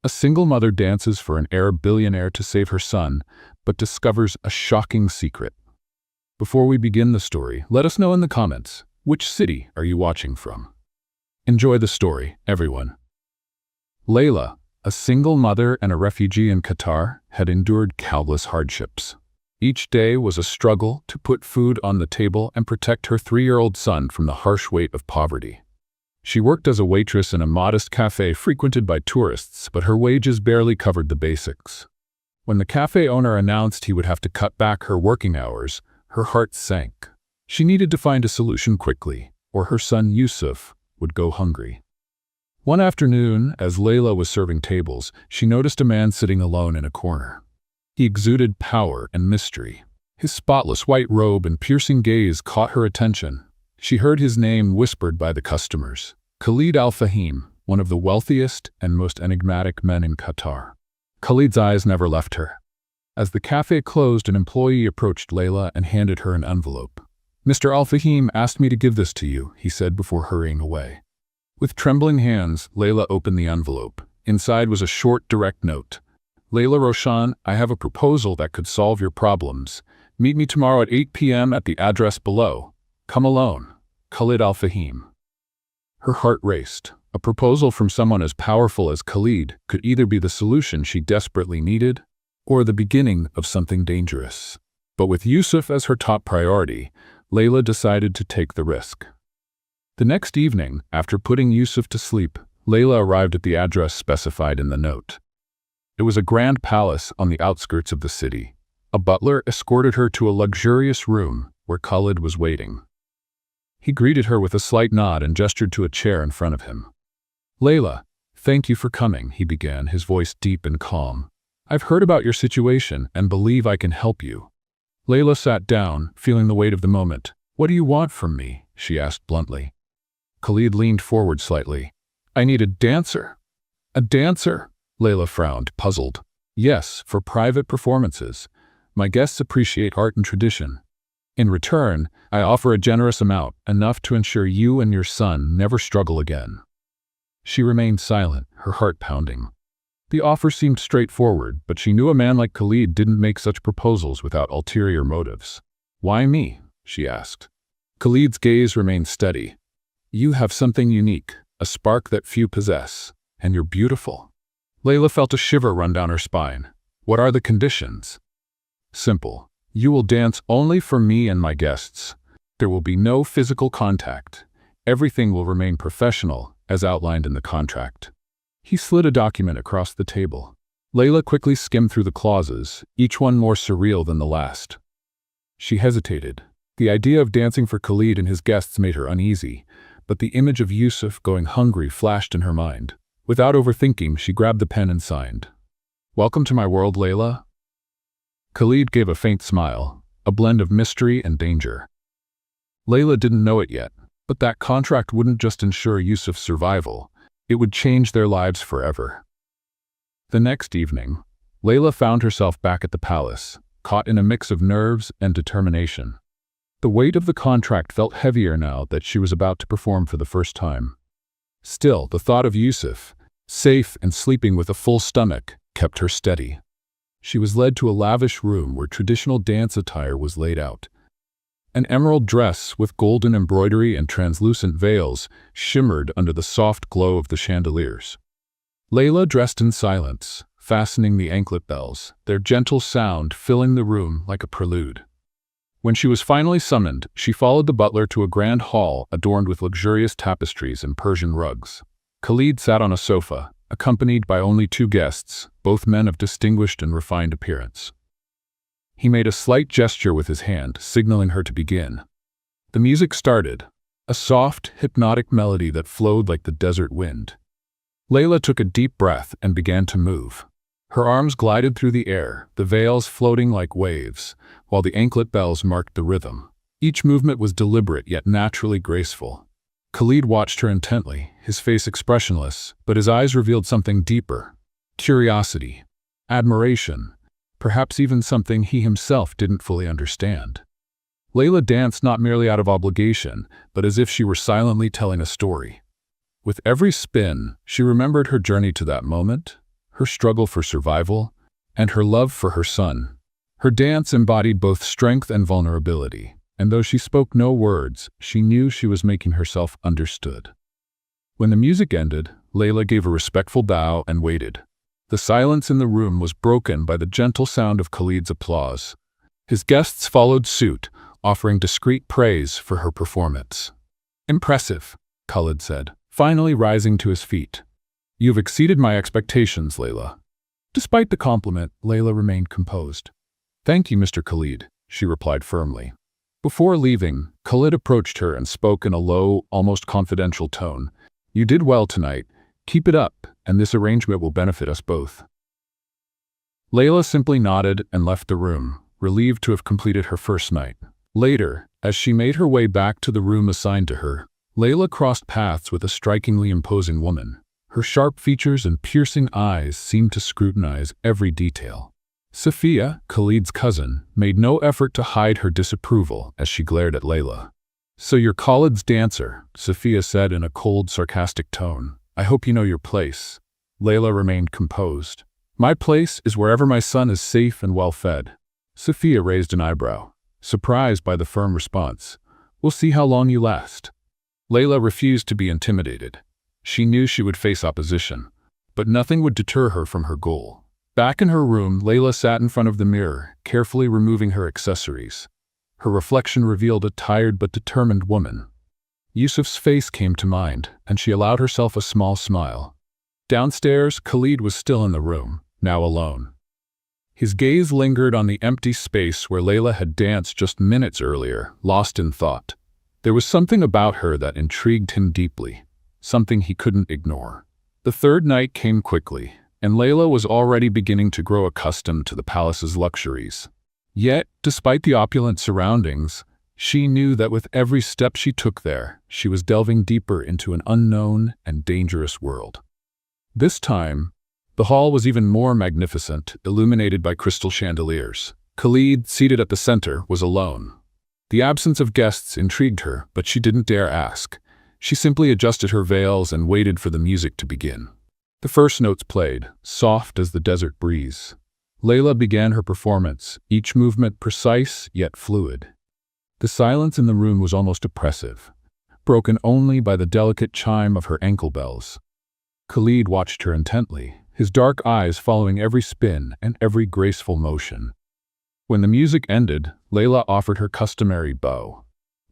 A single mother dances for an Arab billionaire to save her son, but discovers a shocking secret. Before we begin the story, let us know in the comments, which city are you watching from? Enjoy the story, everyone. Layla, a single mother and a refugee in Qatar, had endured countless hardships. Each day was a struggle to put food on the table and protect her 3-year-old son from the harsh weight of poverty. She worked as a waitress in a modest cafe frequented by tourists, but her wages barely covered the basics. When the cafe owner announced he would have to cut back her working hours, her heart sank. She needed to find a solution quickly, or her son Yusuf would go hungry. One afternoon, as Layla was serving tables, she noticed a man sitting alone in a corner. He exuded power and mystery. His spotless white robe and piercing gaze caught her attention. She heard his name whispered by the customers. Khalid Al-Fahim, one of the wealthiest and most enigmatic men in Qatar. Khalid's eyes never left her. As the cafe closed, an employee approached Layla and handed her an envelope. "Mr. Al-Fahim asked me to give this to you," he said before hurrying away. With trembling hands, Layla opened the envelope. Inside was a short, direct note. "Layla Roshan, I have a proposal that could solve your problems. Meet me tomorrow at 8 p.m. at the address below. Come alone. Khalid Al-Fahim." Her heart raced. A proposal from someone as powerful as Khalid could either be the solution she desperately needed or the beginning of something dangerous. But with Yusuf as her top priority, Layla decided to take the risk. The next evening, after putting Yusuf to sleep, Layla arrived at the address specified in the note. It was a grand palace on the outskirts of the city. A butler escorted her to a luxurious room where Khalid was waiting. He greeted her with a slight nod and gestured to a chair in front of him. "Layla, thank you for coming," he began, his voice deep and calm. "I've heard about your situation and believe I can help you." Layla sat down, feeling the weight of the moment. "What do you want from me?" she asked bluntly. Khalid leaned forward slightly. "I need a dancer." "A dancer?" Layla frowned, puzzled. "Yes, for private performances. My guests appreciate art and tradition. In return, I offer a generous amount, enough to ensure you and your son never struggle again." She remained silent, her heart pounding. The offer seemed straightforward, but she knew a man like Khalid didn't make such proposals without ulterior motives. "Why me?" she asked. Khalid's gaze remained steady. "You have something unique, a spark that few possess, and you're beautiful." Layla felt a shiver run down her spine. "What are the conditions?" "Simple. You will dance only for me and my guests. There will be no physical contact. Everything will remain professional, as outlined in the contract." He slid a document across the table. Layla quickly skimmed through the clauses, each one more surreal than the last. She hesitated. The idea of dancing for Khalid and his guests made her uneasy, but the image of Yusuf going hungry flashed in her mind. Without overthinking, she grabbed the pen and signed. "Welcome to my world, Layla." Khalid gave a faint smile, a blend of mystery and danger. Layla didn't know it yet, but that contract wouldn't just ensure Yusuf's survival, it would change their lives forever. The next evening, Layla found herself back at the palace, caught in a mix of nerves and determination. The weight of the contract felt heavier now that she was about to perform for the first time. Still, the thought of Yusuf, safe and sleeping with a full stomach, kept her steady. She was led to a lavish room where traditional dance attire was laid out. An emerald dress with golden embroidery and translucent veils shimmered under the soft glow of the chandeliers. Layla dressed in silence, fastening the anklet bells, their gentle sound filling the room like a prelude. When she was finally summoned, she followed the butler to a grand hall adorned with luxurious tapestries and Persian rugs. Khalid sat on a sofa, accompanied by only 2 guests, both men of distinguished and refined appearance. He made a slight gesture with his hand, signaling her to begin. The music started, a soft, hypnotic melody that flowed like the desert wind. Layla took a deep breath and began to move. Her arms glided through the air, the veils floating like waves, while the anklet bells marked the rhythm. Each movement was deliberate yet naturally graceful. Khalid watched her intently, his face expressionless, but his eyes revealed something deeper. Curiosity, admiration, perhaps even something he himself didn't fully understand. Layla danced not merely out of obligation, but as if she were silently telling a story. With every spin, she remembered her journey to that moment, her struggle for survival, and her love for her son. Her dance embodied both strength and vulnerability, and though she spoke no words, she knew she was making herself understood. When the music ended, Layla gave a respectful bow and waited. The silence in the room was broken by the gentle sound of Khalid's applause. His guests followed suit, offering discreet praise for her performance. "Impressive," Khalid said, finally rising to his feet. "You've exceeded my expectations, Layla." Despite the compliment, Layla remained composed. "Thank you, Mr. Khalid," she replied firmly. Before leaving, Khalid approached her and spoke in a low, almost confidential tone. "You did well tonight. Keep it up, and this arrangement will benefit us both." Layla simply nodded and left the room, relieved to have completed her first night. Later, as she made her way back to the room assigned to her, Layla crossed paths with a strikingly imposing woman. Her sharp features and piercing eyes seemed to scrutinize every detail. Sophia, Khalid's cousin, made no effort to hide her disapproval as she glared at Layla. "So you're Khalid's dancer," Sophia said in a cold, sarcastic tone. "I hope you know your place." Layla remained composed. "My place is wherever my son is safe and well-fed." Sophia raised an eyebrow, surprised by the firm response. "We'll see how long you last." Layla refused to be intimidated. She knew she would face opposition, but nothing would deter her from her goal. Back in her room, Layla sat in front of the mirror, carefully removing her accessories. Her reflection revealed a tired but determined woman. Yusuf's face came to mind, and she allowed herself a small smile. Downstairs, Khalid was still in the room, now alone. His gaze lingered on the empty space where Layla had danced just minutes earlier, lost in thought. There was something about her that intrigued him deeply, something he couldn't ignore. The third night came quickly, and Layla was already beginning to grow accustomed to the palace's luxuries. Yet, despite the opulent surroundings, she knew that with every step she took there, she was delving deeper into an unknown and dangerous world. This time, the hall was even more magnificent, illuminated by crystal chandeliers. Khalid, seated at the center, was alone. The absence of guests intrigued her, but she didn't dare ask. She simply adjusted her veils and waited for the music to begin. The first notes played, soft as the desert breeze. Layla began her performance, each movement precise yet fluid. The silence in the room was almost oppressive, broken only by the delicate chime of her ankle bells. Khalid watched her intently, his dark eyes following every spin and every graceful motion. When the music ended, Layla offered her customary bow.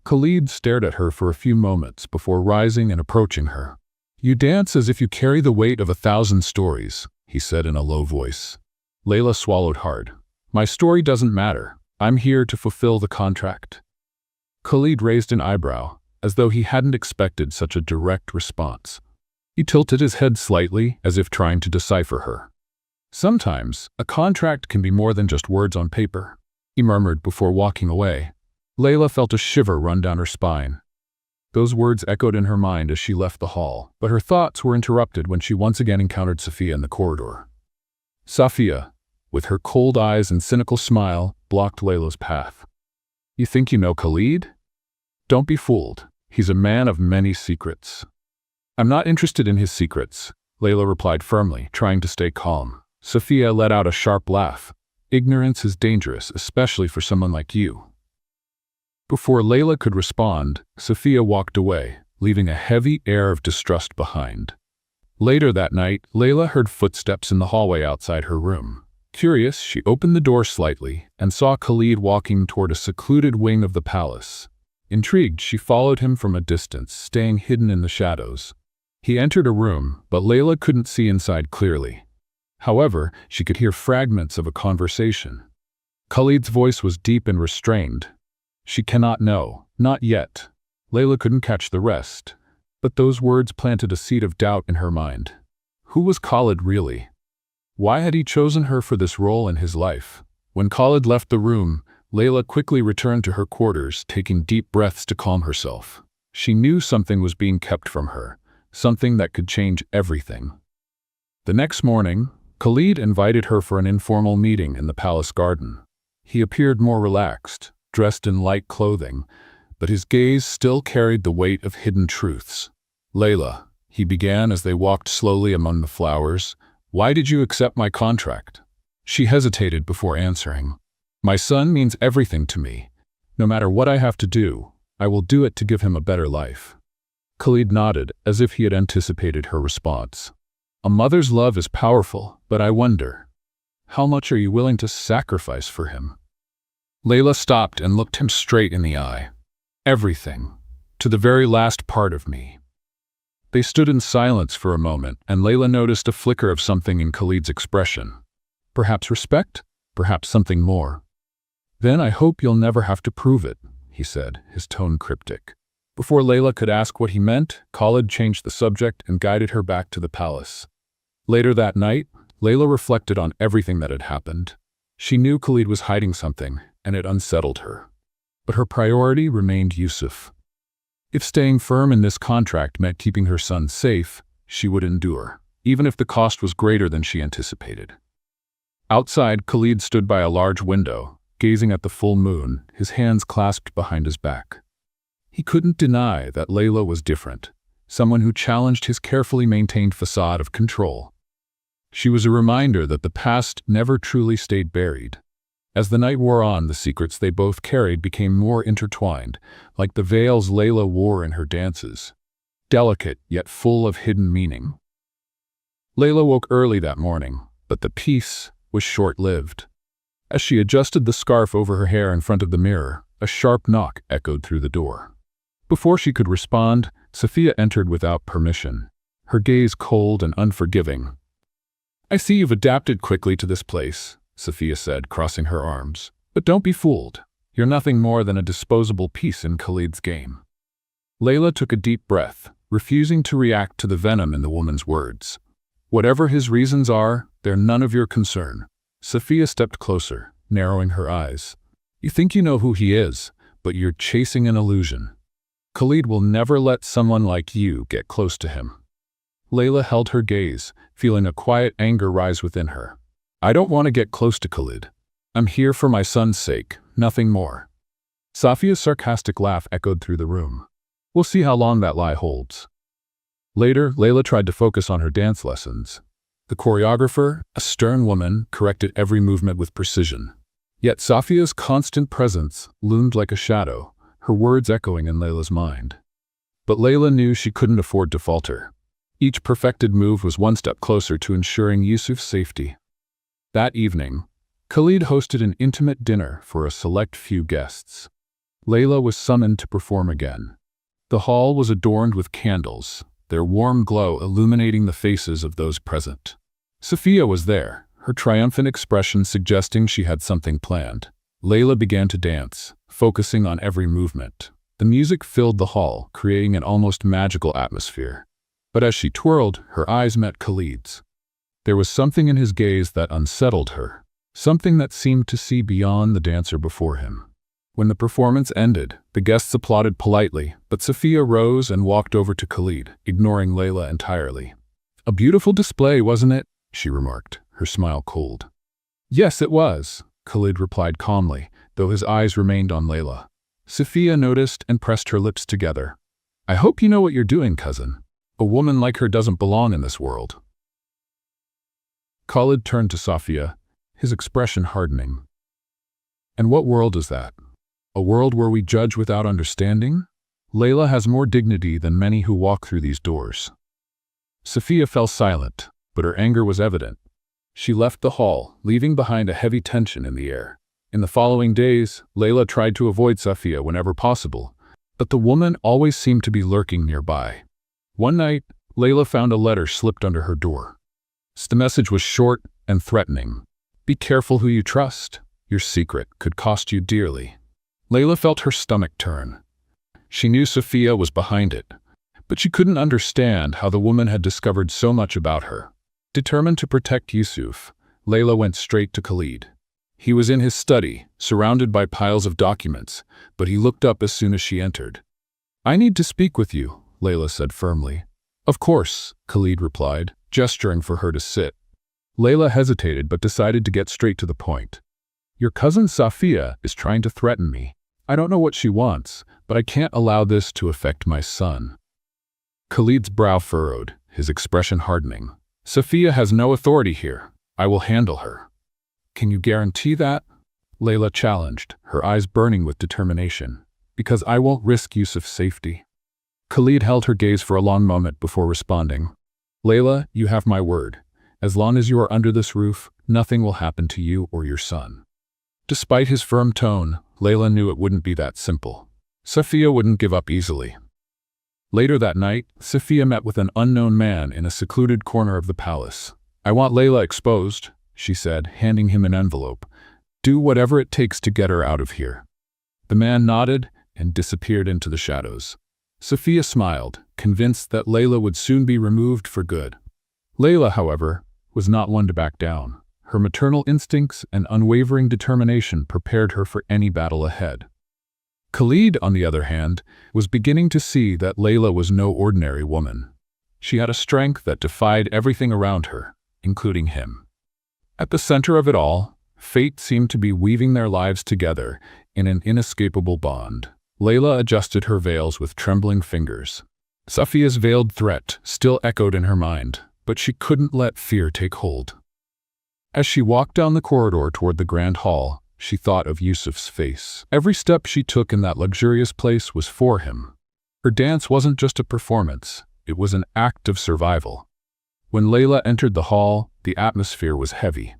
Khalid stared at her for a few moments before rising and approaching her. "You dance as if you carry the weight of 1,000 stories," he said in a low voice. Layla swallowed hard. "My story doesn't matter. I'm here to fulfill the contract." Khalid raised an eyebrow, as though he hadn't expected such a direct response. He tilted his head slightly, as if trying to decipher her. "Sometimes, a contract can be more than just words on paper," he murmured before walking away. Layla felt a shiver run down her spine. Those words echoed in her mind as she left the hall, but her thoughts were interrupted when she once again encountered Sophia in the corridor. Sophia, with her cold eyes and cynical smile, blocked Layla's path. "You think you know Khalid? Don't be fooled. He's a man of many secrets." "I'm not interested in his secrets," Layla replied firmly, trying to stay calm. Sophia let out a sharp laugh. "Ignorance is dangerous, especially for someone like you." Before Layla could respond, Sophia walked away, leaving a heavy air of distrust behind. Later that night, Layla heard footsteps in the hallway outside her room. Curious, she opened the door slightly and saw Khalid walking toward a secluded wing of the palace. Intrigued, she followed him from a distance, staying hidden in the shadows. He entered a room, but Layla couldn't see inside clearly. However, she could hear fragments of a conversation. Khalid's voice was deep and restrained. "She cannot know, not yet." Layla couldn't catch the rest, but those words planted a seed of doubt in her mind. Who was Khalid really? Why had he chosen her for this role in his life? When Khalid left the room, Layla quickly returned to her quarters, taking deep breaths to calm herself. She knew something was being kept from her, something that could change everything. The next morning, Khalid invited her for an informal meeting in the palace garden. He appeared more relaxed, dressed in light clothing, but his gaze still carried the weight of hidden truths. "Layla," he began as they walked slowly among the flowers, Why did you accept my contract? She hesitated before answering. My son means everything to me. No matter what I have to do, I will do it to give him a better life. Khalid nodded, as if he had anticipated her response. A mother's love is powerful, but I wonder, how much are you willing to sacrifice for him? Layla stopped and looked him straight in the eye. Everything, to the very last part of me. They stood in silence for a moment, and Layla noticed a flicker of something in Khalid's expression. Perhaps respect, perhaps something more. Then I hope you'll never have to prove it, he said, his tone cryptic. Before Layla could ask what he meant, Khalid changed the subject and guided her back to the palace. Later that night, Layla reflected on everything that had happened. She knew Khalid was hiding something, and it unsettled her. But her priority remained Yusuf. If staying firm in this contract meant keeping her son safe, she would endure, even if the cost was greater than she anticipated. Outside, Khalid stood by a large window, gazing at the full moon, his hands clasped behind his back. He couldn't deny that Layla was different, someone who challenged his carefully maintained facade of control. She was a reminder that the past never truly stayed buried. As the night wore on, the secrets they both carried became more intertwined, like the veils Layla wore in her dances, delicate yet full of hidden meaning. Layla woke early that morning, but the peace was short-lived. As she adjusted the scarf over her hair in front of the mirror, a sharp knock echoed through the door. Before she could respond, Sophia entered without permission, her gaze cold and unforgiving. I see you've adapted quickly to this place, Sophia said, crossing her arms. But don't be fooled. You're nothing more than a disposable piece in Khalid's game. Layla took a deep breath, refusing to react to the venom in the woman's words. Whatever his reasons are, they're none of your concern. Sophia stepped closer, narrowing her eyes. You think you know who he is, but you're chasing an illusion. Khalid will never let someone like you get close to him. Layla held her gaze, feeling a quiet anger rise within her. I don't want to get close to Khalid. I'm here for my son's sake, nothing more. Safia's sarcastic laugh echoed through the room. We'll see how long that lie holds. Later, Layla tried to focus on her dance lessons. The choreographer, a stern woman, corrected every movement with precision. Yet Safia's constant presence loomed like a shadow, her words echoing in Layla's mind. But Layla knew she couldn't afford to falter. Each perfected move was one step closer to ensuring Yusuf's safety. That evening, Khalid hosted an intimate dinner for a select few guests. Layla was summoned to perform again. The hall was adorned with candles, their warm glow illuminating the faces of those present. Sophia was there, her triumphant expression suggesting she had something planned. Layla began to dance, focusing on every movement. The music filled the hall, creating an almost magical atmosphere. But as she twirled, her eyes met Khalid's. There was something in his gaze that unsettled her, something that seemed to see beyond the dancer before him. When the performance ended, the guests applauded politely, but Sophia rose and walked over to Khalid, ignoring Layla entirely. A beautiful display, wasn't it? She remarked, her smile cold. Yes, it was, Khalid replied calmly, though his eyes remained on Layla. Sophia noticed and pressed her lips together. I hope you know what you're doing, cousin. A woman like her doesn't belong in this world. Khalid turned to Sophia, his expression hardening. And what world is that? A world where we judge without understanding? Layla has more dignity than many who walk through these doors. Sophia fell silent, but her anger was evident. She left the hall, leaving behind a heavy tension in the air. In the following days, Layla tried to avoid Sophia whenever possible, but the woman always seemed to be lurking nearby. One night, Layla found a letter slipped under her door. The message was short and threatening. Be careful who you trust. Your secret could cost you dearly. Layla felt her stomach turn. She knew Sophia was behind it, but she couldn't understand how the woman had discovered so much about her. Determined to protect Yusuf, Layla went straight to Khalid. He was in his study, surrounded by piles of documents, but he looked up as soon as she entered. I need to speak with you, Layla said firmly. Of course, Khalid replied, gesturing for her to sit. Layla hesitated but decided to get straight to the point. Your cousin Sophia is trying to threaten me. I don't know what she wants, but I can't allow this to affect my son. Khalid's brow furrowed, his expression hardening. Sophia has no authority here. I will handle her. Can you guarantee that? Layla challenged, her eyes burning with determination. Because I won't risk Yusuf's safety. Khalid held her gaze for a long moment before responding. Layla, you have my word. As long as you are under this roof, nothing will happen to you or your son. Despite his firm tone, Layla knew it wouldn't be that simple. Sophia wouldn't give up easily. Later that night, Sophia met with an unknown man in a secluded corner of the palace. I want Layla exposed, she said, handing him an envelope. Do whatever it takes to get her out of here. The man nodded and disappeared into the shadows. Sophia smiled, convinced that Layla would soon be removed for good. Layla, however, was not one to back down. Her maternal instincts and unwavering determination prepared her for any battle ahead. Khalid, on the other hand, was beginning to see that Layla was no ordinary woman. She had a strength that defied everything around her, including him. At the center of it all, fate seemed to be weaving their lives together in an inescapable bond. Layla adjusted her veils with trembling fingers. Sophia's veiled threat still echoed in her mind, but she couldn't let fear take hold. As she walked down the corridor toward the grand hall, she thought of Yusuf's face. Every step she took in that luxurious place was for him. Her dance wasn't just a performance, it was an act of survival. When Layla entered the hall, the atmosphere was heavy.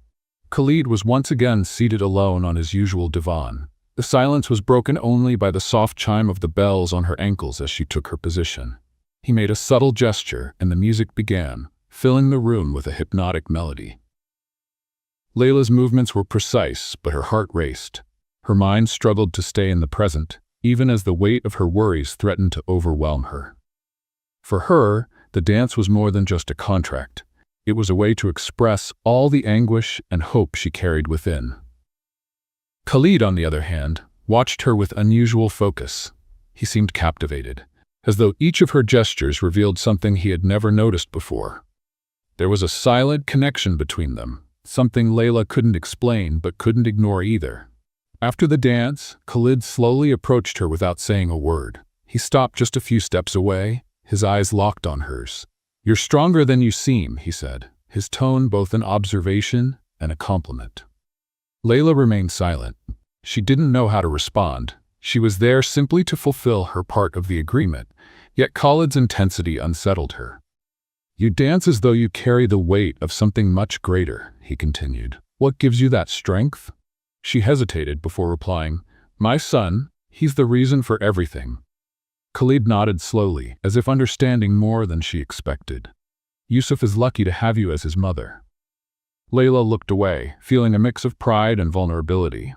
Khalid was once again seated alone on his usual divan. The silence was broken only by the soft chime of the bells on her ankles as she took her position. He made a subtle gesture, and the music began, filling the room with a hypnotic melody. Layla's movements were precise, but her heart raced. Her mind struggled to stay in the present, even as the weight of her worries threatened to overwhelm her. For her, the dance was more than just a contract. It was a way to express all the anguish and hope she carried within. Khalid, on the other hand, watched her with unusual focus. He seemed captivated, as though each of her gestures revealed something he had never noticed before. There was a silent connection between them, something Layla couldn't explain but couldn't ignore either. After the dance, Khalid slowly approached her without saying a word. He stopped just a few steps away, his eyes locked on hers. "You're stronger than you seem," he said, his tone both an observation and a compliment. Layla remained silent. She didn't know how to respond. She was there simply to fulfill her part of the agreement, yet Khalid's intensity unsettled her. "You dance as though you carry the weight of something much greater," he continued. "What gives you that strength?" She hesitated before replying, "My son, he's the reason for everything." Khalid nodded slowly, as if understanding more than she expected. "Yusuf is lucky to have you as his mother." Layla looked away, feeling a mix of pride and vulnerability.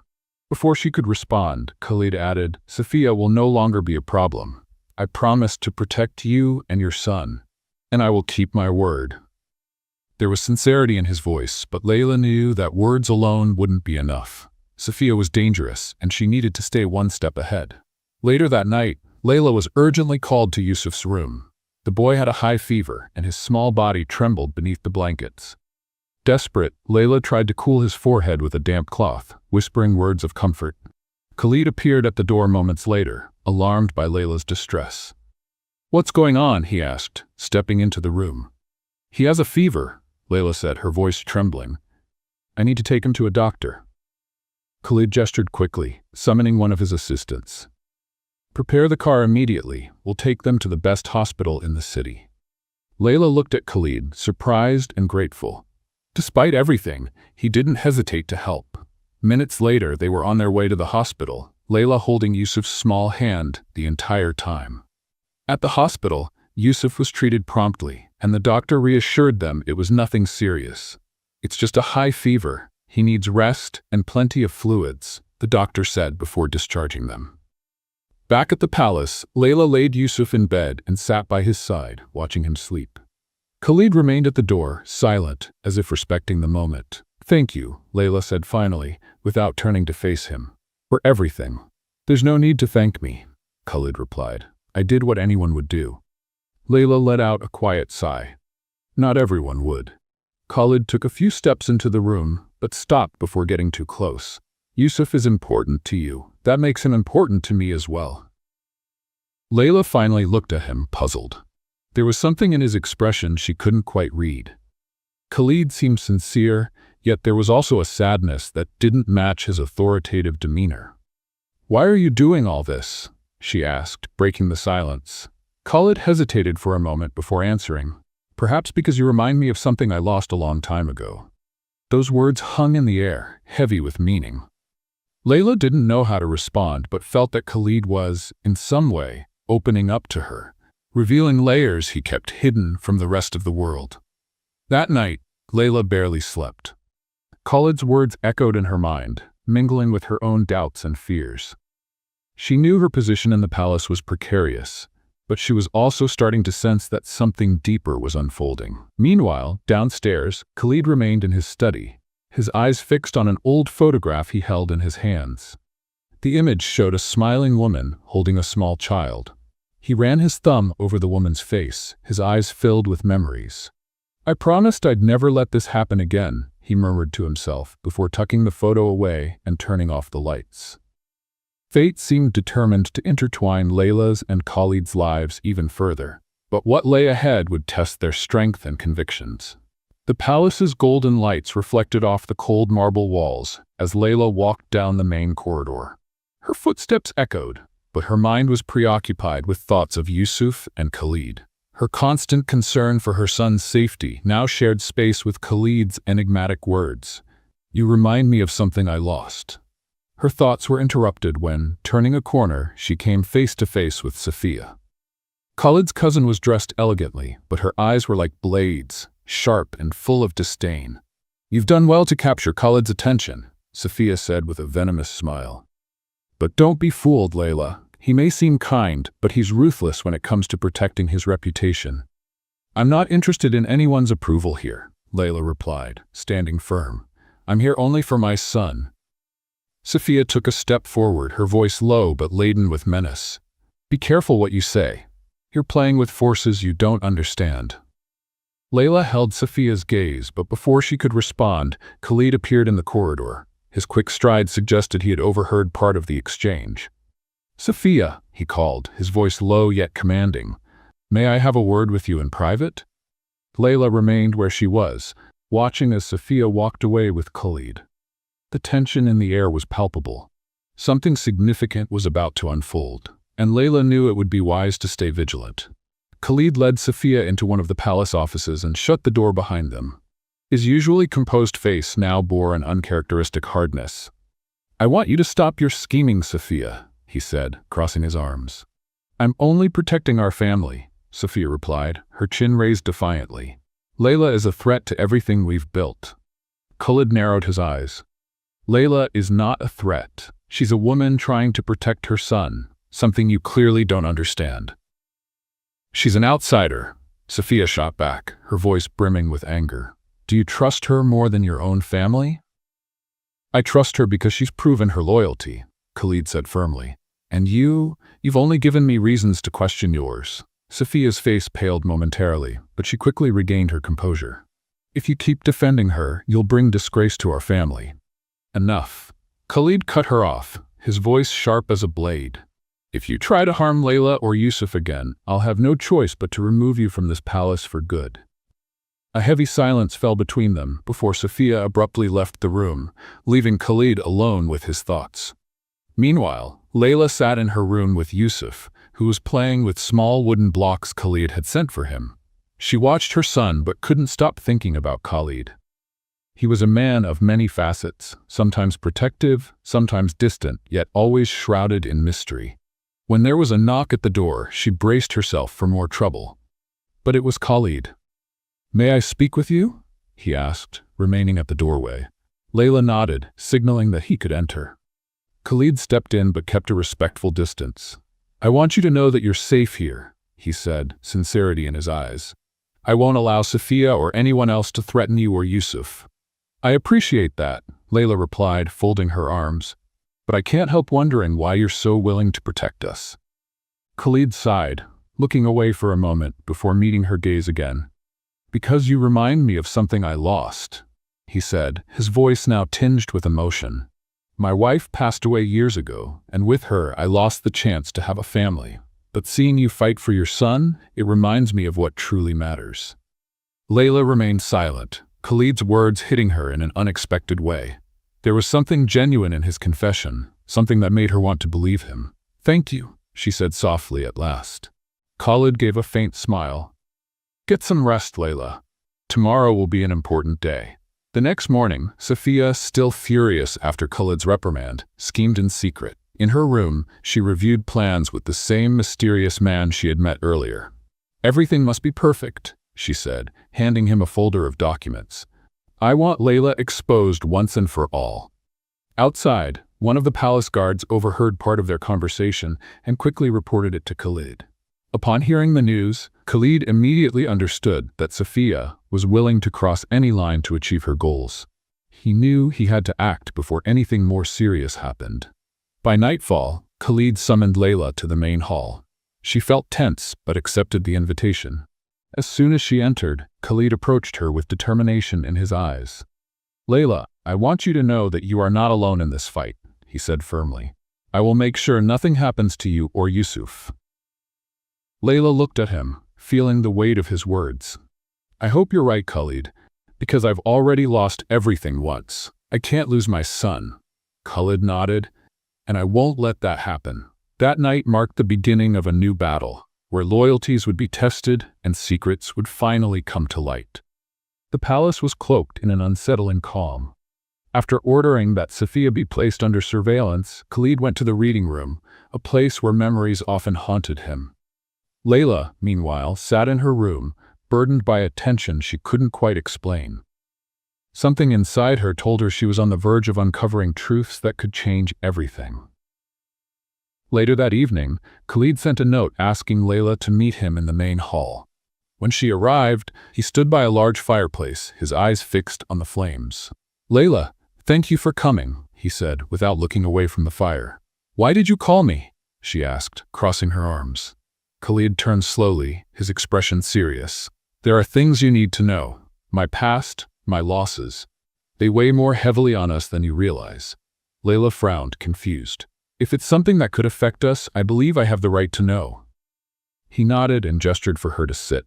Before she could respond, Khalid added, "Sophia will no longer be a problem. I promise to protect you and your son, and I will keep my word." There was sincerity in his voice, but Layla knew that words alone wouldn't be enough. Sophia was dangerous, and she needed to stay one step ahead. Later that night, Layla was urgently called to Yusuf's room. The boy had a high fever, and his small body trembled beneath the blankets. Desperate, Layla tried to cool his forehead with a damp cloth, whispering words of comfort. Khalid appeared at the door moments later, alarmed by Layla's distress. "What's going on?" he asked, stepping into the room. "He has a fever," Layla said, her voice trembling. "I need to take him to a doctor." Khalid gestured quickly, summoning one of his assistants. "Prepare the car immediately. We'll take them to the best hospital in the city." Layla looked at Khalid, surprised and grateful. Despite everything, he didn't hesitate to help. Minutes later, they were on their way to the hospital, Layla holding Yusuf's small hand the entire time. At the hospital, Yusuf was treated promptly, and the doctor reassured them it was nothing serious. "It's just a high fever. He needs rest and plenty of fluids," the doctor said before discharging them. Back at the palace, Layla laid Yusuf in bed and sat by his side, watching him sleep. Khalid remained at the door, silent, as if respecting the moment. "Thank you," Layla said finally, without turning to face him. "For everything." "There's no need to thank me," Khalid replied. "I did what anyone would do." Layla let out a quiet sigh. Not everyone would. Khalid took a few steps into the room, but stopped before getting too close. "Yusuf is important to you. That makes him important to me as well." Layla finally looked at him, puzzled. There was something in his expression she couldn't quite read. Khalid seemed sincere, yet there was also a sadness that didn't match his authoritative demeanor. "Why are you doing all this?" she asked, breaking the silence. Khalid hesitated for a moment before answering. "Perhaps because you remind me of something I lost a long time ago." Those words hung in the air, heavy with meaning. Layla didn't know how to respond but felt that Khalid was, in some way, opening up to her, revealing layers he kept hidden from the rest of the world. That night, Layla barely slept. Khalid's words echoed in her mind, mingling with her own doubts and fears. She knew her position in the palace was precarious, but she was also starting to sense that something deeper was unfolding. Meanwhile, downstairs, Khalid remained in his study, his eyes fixed on an old photograph he held in his hands. The image showed a smiling woman holding a small child. He ran his thumb over the woman's face, his eyes filled with memories. "I promised I'd never let this happen again," he murmured to himself before tucking the photo away and turning off the lights. Fate seemed determined to intertwine Layla's and Khalid's lives even further, but what lay ahead would test their strength and convictions. The palace's golden lights reflected off the cold marble walls as Layla walked down the main corridor. Her footsteps echoed, but her mind was preoccupied with thoughts of Yusuf and Khalid. Her constant concern for her son's safety now shared space with Khalid's enigmatic words. "You remind me of something I lost." Her thoughts were interrupted when, turning a corner, she came face to face with Safiya. Khalid's cousin was dressed elegantly, but her eyes were like blades, sharp and full of disdain. "You've done well to capture Khalid's attention," Safiya said with a venomous smile. "But don't be fooled, Layla. He may seem kind, but he's ruthless when it comes to protecting his reputation." "I'm not interested in anyone's approval here," Layla replied, standing firm. "I'm here only for my son." Safiya took a step forward, her voice low but laden with menace. "Be careful what you say. You're playing with forces you don't understand." Layla held Safiya's gaze, but before she could respond, Khalid appeared in the corridor. His quick stride suggested he had overheard part of the exchange. "Safiya," he called, his voice low yet commanding. "May I have a word with you in private?" Layla remained where she was, watching as Safiya walked away with Khalid. The tension in the air was palpable. Something significant was about to unfold, and Layla knew it would be wise to stay vigilant. Khalid led Safiya into one of the palace offices and shut the door behind them. His usually composed face now bore an uncharacteristic hardness. "I want you to stop your scheming, Safiya," he said, crossing his arms. "I'm only protecting our family," Safiya replied, her chin raised defiantly. "Layla is a threat to everything we've built." Khalid narrowed his eyes. "Layla is not a threat. She's a woman trying to protect her son, something you clearly don't understand." "She's an outsider," Safiya shot back, her voice brimming with anger. "Do you trust her more than your own family?" "I trust her because she's proven her loyalty," Khalid said firmly. "And you've only given me reasons to question yours." Safiya's face paled momentarily, but she quickly regained her composure. "If you keep defending her, you'll bring disgrace to our family." "Enough." Khalid cut her off, his voice sharp as a blade. "If you try to harm Layla or Yusuf again, I'll have no choice but to remove you from this palace for good." A heavy silence fell between them before Safiya abruptly left the room, leaving Khalid alone with his thoughts. Meanwhile, Layla sat in her room with Yusuf, who was playing with small wooden blocks Khalid had sent for him. She watched her son but couldn't stop thinking about Khalid. He was a man of many facets, sometimes protective, sometimes distant, yet always shrouded in mystery. When there was a knock at the door, she braced herself for more trouble. But it was Khalid. "May I speak with you?" he asked, remaining at the doorway. Layla nodded, signaling that he could enter. Khalid stepped in but kept a respectful distance. "I want you to know that you're safe here," he said, sincerity in his eyes. "I won't allow Safiya or anyone else to threaten you or Yusuf." "I appreciate that," Layla replied, folding her arms. "But I can't help wondering why you're so willing to protect us." Khalid sighed, looking away for a moment before meeting her gaze again. "Because you remind me of something I lost," he said, his voice now tinged with emotion. "My wife passed away years ago, and with her I lost the chance to have a family. But seeing you fight for your son, it reminds me of what truly matters." Layla remained silent, Khalid's words hitting her in an unexpected way. There was something genuine in his confession, something that made her want to believe him. "Thank you," she said softly at last. Khalid gave a faint smile. "Get some rest, Layla. Tomorrow will be an important day." The next morning, Sophia, still furious after Khalid's reprimand, schemed in secret. In her room, she reviewed plans with the same mysterious man she had met earlier. "Everything must be perfect," she said, handing him a folder of documents. "I want Layla exposed once and for all." Outside, one of the palace guards overheard part of their conversation and quickly reported it to Khalid. Upon hearing the news, Khalid immediately understood that Sophia was willing to cross any line to achieve her goals. He knew he had to act before anything more serious happened. By nightfall, Khalid summoned Layla to the main hall. She felt tense but accepted the invitation. As soon as she entered, Khalid approached her with determination in his eyes. "Layla, I want you to know that you are not alone in this fight," he said firmly. "I will make sure nothing happens to you or Yusuf." Layla looked at him, feeling the weight of his words. "I hope you're right, Khalid, because I've already lost everything once. I can't lose my son." Khalid nodded. "And I won't let that happen." That night marked the beginning of a new battle, where loyalties would be tested and secrets would finally come to light. The palace was cloaked in an unsettling calm. After ordering that Sophia be placed under surveillance, Khalid went to the reading room, a place where memories often haunted him. Layla, meanwhile, sat in her room, burdened by a tension she couldn't quite explain. Something inside her told her she was on the verge of uncovering truths that could change everything. Later that evening, Khalid sent a note asking Layla to meet him in the main hall. When she arrived, he stood by a large fireplace, his eyes fixed on the flames. "Layla, thank you for coming," he said, without looking away from the fire. "Why did you call me?" she asked, crossing her arms. Khalid turned slowly, his expression serious. "There are things you need to know. My past, my losses. They weigh more heavily on us than you realize." Layla frowned, confused. "If it's something that could affect us, I believe I have the right to know." He nodded and gestured for her to sit.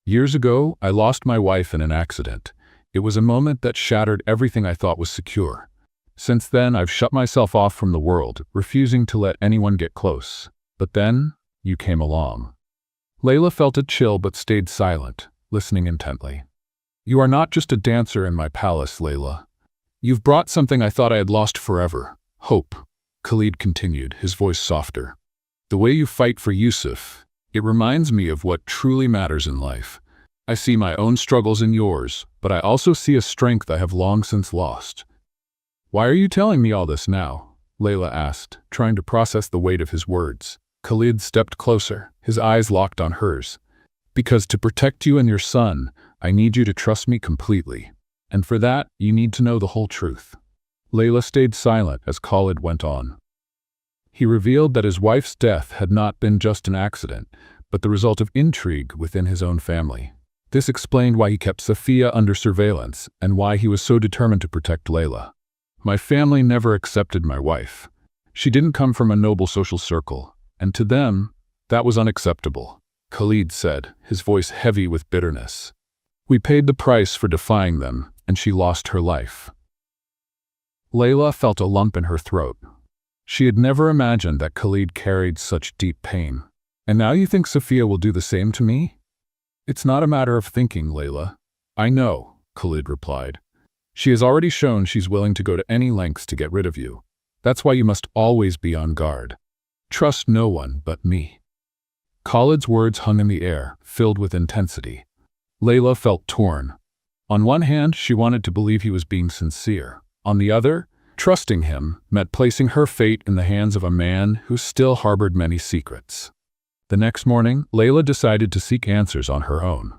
"Years ago, I lost my wife in an accident. It was a moment that shattered everything I thought was secure. Since then, I've shut myself off from the world, refusing to let anyone get close. But then, you came along." Layla felt a chill but stayed silent, listening intently. "You are not just a dancer in my palace, Layla. You've brought something I thought I had lost forever. Hope," Khalid continued, his voice softer. "The way you fight for Yusuf, it reminds me of what truly matters in life. I see my own struggles in yours, but I also see a strength I have long since lost." "Why are you telling me all this now?" Layla asked, trying to process the weight of his words. Khalid stepped closer, his eyes locked on hers. "Because to protect you and your son, I need you to trust me completely. And for that, you need to know the whole truth." Layla stayed silent as Khalid went on. He revealed that his wife's death had not been just an accident, but the result of intrigue within his own family. This explained why he kept Sophia under surveillance and why he was so determined to protect Layla. "My family never accepted my wife. She didn't come from a noble social circle, and to them, that was unacceptable," Khalid said, his voice heavy with bitterness. "We paid the price for defying them, and she lost her life." Layla felt a lump in her throat. She had never imagined that Khalid carried such deep pain. "And now you think Sophia will do the same to me?" "It's not a matter of thinking, Layla. I know," Khalid replied. "She has already shown she's willing to go to any lengths to get rid of you. That's why you must always be on guard. Trust no one but me." Khalid's words hung in the air, filled with intensity. Layla felt torn. On one hand, she wanted to believe he was being sincere. On the other, trusting him meant placing her fate in the hands of a man who still harbored many secrets. The next morning, Layla decided to seek answers on her own.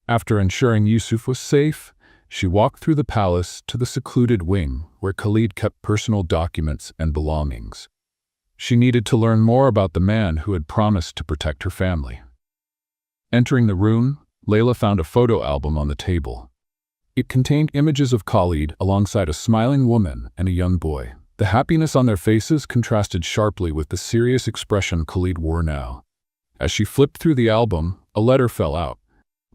After ensuring Yusuf was safe, she walked through the palace to the secluded wing where Khalid kept personal documents and belongings. She needed to learn more about the man who had promised to protect her family. Entering the room, Layla found a photo album on the table. It contained images of Khalid alongside a smiling woman and a young boy. The happiness on their faces contrasted sharply with the serious expression Khalid wore now. As she flipped through the album, a letter fell out.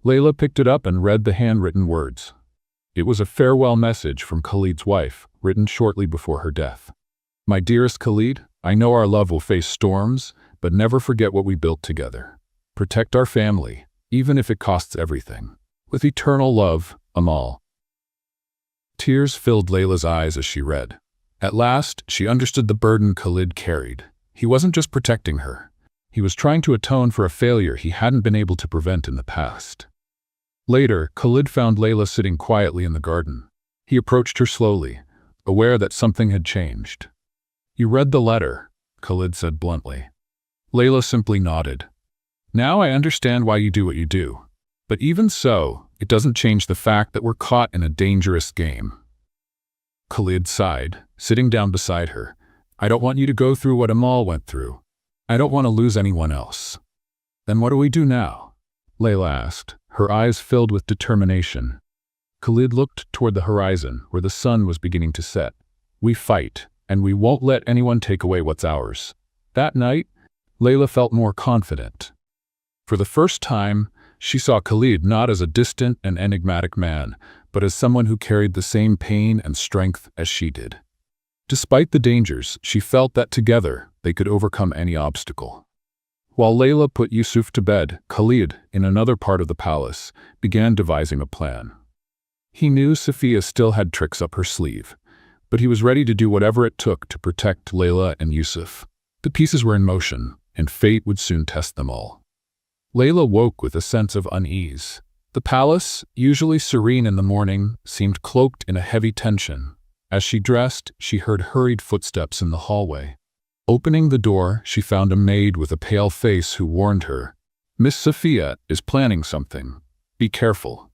Layla picked it up and read the handwritten words. It was a farewell message from Khalid's wife, written shortly before her death. My dearest Khalid, I know our love will face storms, but never forget what we built together. Protect our family, even if it costs everything. With eternal love, Amal. Tears filled Layla's eyes as she read. At last, she understood the burden Khalid carried. He wasn't just protecting her. He was trying to atone for a failure he hadn't been able to prevent in the past. Later, Khalid found Layla sitting quietly in the garden. He approached her slowly, aware that something had changed. You read the letter, Khalid said bluntly. Layla simply nodded. Now I understand why you do what you do. But even so, it doesn't change the fact that we're caught in a dangerous game. Khalid sighed, sitting down beside her. I don't want you to go through what Amal went through. I don't want to lose anyone else. Then what do we do now? Layla asked, her eyes filled with determination. Khalid looked toward the horizon, where the sun was beginning to set. We fight, and we won't let anyone take away what's ours. That night, Layla felt more confident. For the first time, she saw Khalid not as a distant and enigmatic man, but as someone who carried the same pain and strength as she did. Despite the dangers, she felt that together they could overcome any obstacle. While Layla put Yusuf to bed, Khalid, in another part of the palace, began devising a plan. He knew Safiya still had tricks up her sleeve, but he was ready to do whatever it took to protect Layla and Yusuf. The pieces were in motion, and fate would soon test them all. Layla woke with a sense of unease. The palace, usually serene in the morning, seemed cloaked in a heavy tension. As she dressed, she heard hurried footsteps in the hallway. Opening the door, she found a maid with a pale face who warned her, Miss Safiya is planning something. Be careful.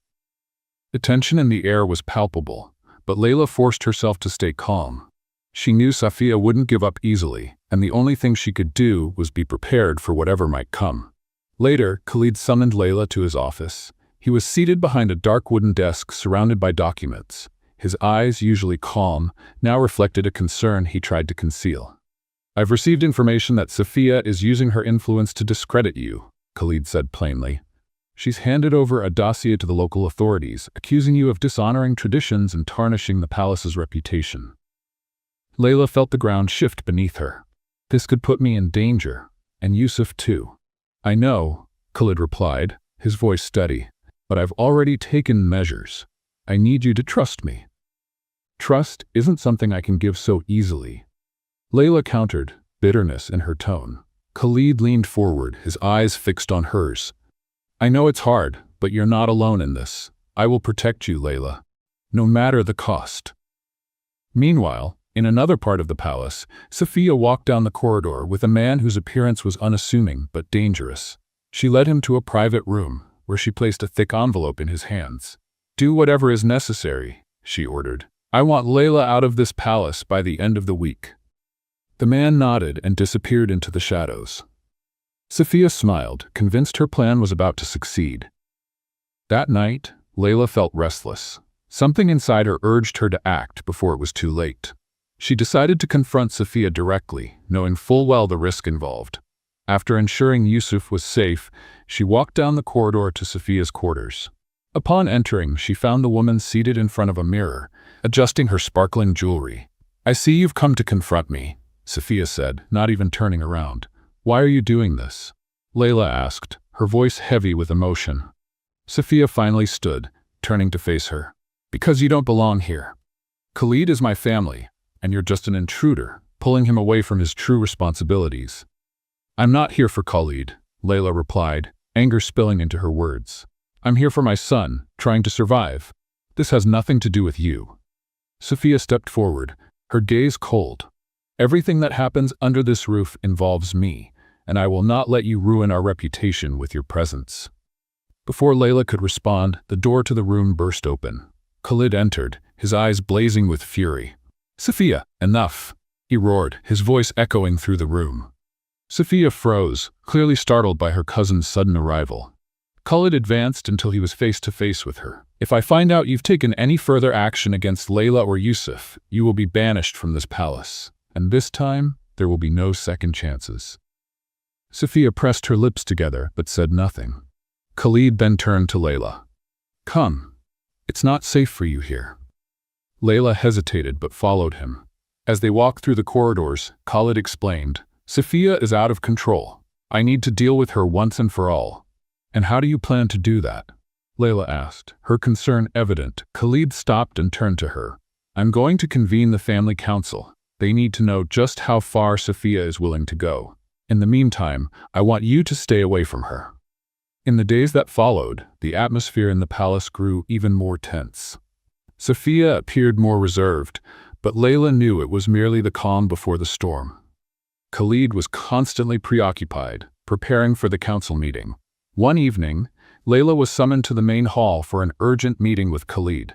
The tension in the air was palpable, but Layla forced herself to stay calm. She knew Safiya wouldn't give up easily, and the only thing she could do was be prepared for whatever might come. Later, Khalid summoned Layla to his office. He was seated behind a dark wooden desk surrounded by documents. His eyes, usually calm, now reflected a concern he tried to conceal. I've received information that Safiya is using her influence to discredit you, Khalid said plainly. She's handed over a dossier to the local authorities, accusing you of dishonoring traditions and tarnishing the palace's reputation. Layla felt the ground shift beneath her. This could put me in danger, and Yusuf too. I know, Khalid replied, his voice steady, but I've already taken measures. I need you to trust me. Trust isn't something I can give so easily. Layla countered, bitterness in her tone. Khalid leaned forward, his eyes fixed on hers. I know it's hard, but you're not alone in this. I will protect you, Layla, no matter the cost. Meanwhile, in another part of the palace, Safiya walked down the corridor with a man whose appearance was unassuming but dangerous. She led him to a private room, where she placed a thick envelope in his hands. Do whatever is necessary, she ordered. I want Layla out of this palace by the end of the week. The man nodded and disappeared into the shadows. Safiya smiled, convinced her plan was about to succeed. That night, Layla felt restless. Something inside her urged her to act before it was too late. She decided to confront Safiya directly, knowing full well the risk involved. After ensuring Yusuf was safe, she walked down the corridor to Safiya's quarters. Upon entering, she found the woman seated in front of a mirror, adjusting her sparkling jewelry. I see you've come to confront me, Safiya said, not even turning around. Why are you doing this? Layla asked, her voice heavy with emotion. Safiya finally stood, turning to face her. Because you don't belong here. Khalid is my family, and you're just an intruder, pulling him away from his true responsibilities. I'm not here for Khalid, Layla replied, anger spilling into her words. I'm here for my son, trying to survive. This has nothing to do with you. Safiya stepped forward, her gaze cold. Everything that happens under this roof involves me, and I will not let you ruin our reputation with your presence. Before Layla could respond, the door to the room burst open. Khalid entered, his eyes blazing with fury. Safiya, enough, he roared, his voice echoing through the room. Safiya froze, clearly startled by her cousin's sudden arrival. Khalid advanced until he was face to face with her. If I find out you've taken any further action against Layla or Yusuf, you will be banished from this palace. And this time, there will be no second chances. Safiya pressed her lips together but said nothing. Khalid then turned to Layla. Come. It's not safe for you here. Layla hesitated but followed him. As they walked through the corridors, Khalid explained, Sophia is out of control. I need to deal with her once and for all. And how do you plan to do that? Layla asked, her concern evident. Khalid stopped and turned to her. I'm going to convene the family council. They need to know just how far Sophia is willing to go. In the meantime, I want you to stay away from her. In the days that followed, the atmosphere in the palace grew even more tense. Sophia appeared more reserved, but Layla knew it was merely the calm before the storm. Khalid was constantly preoccupied, preparing for the council meeting. One evening, Layla was summoned to the main hall for an urgent meeting with Khalid.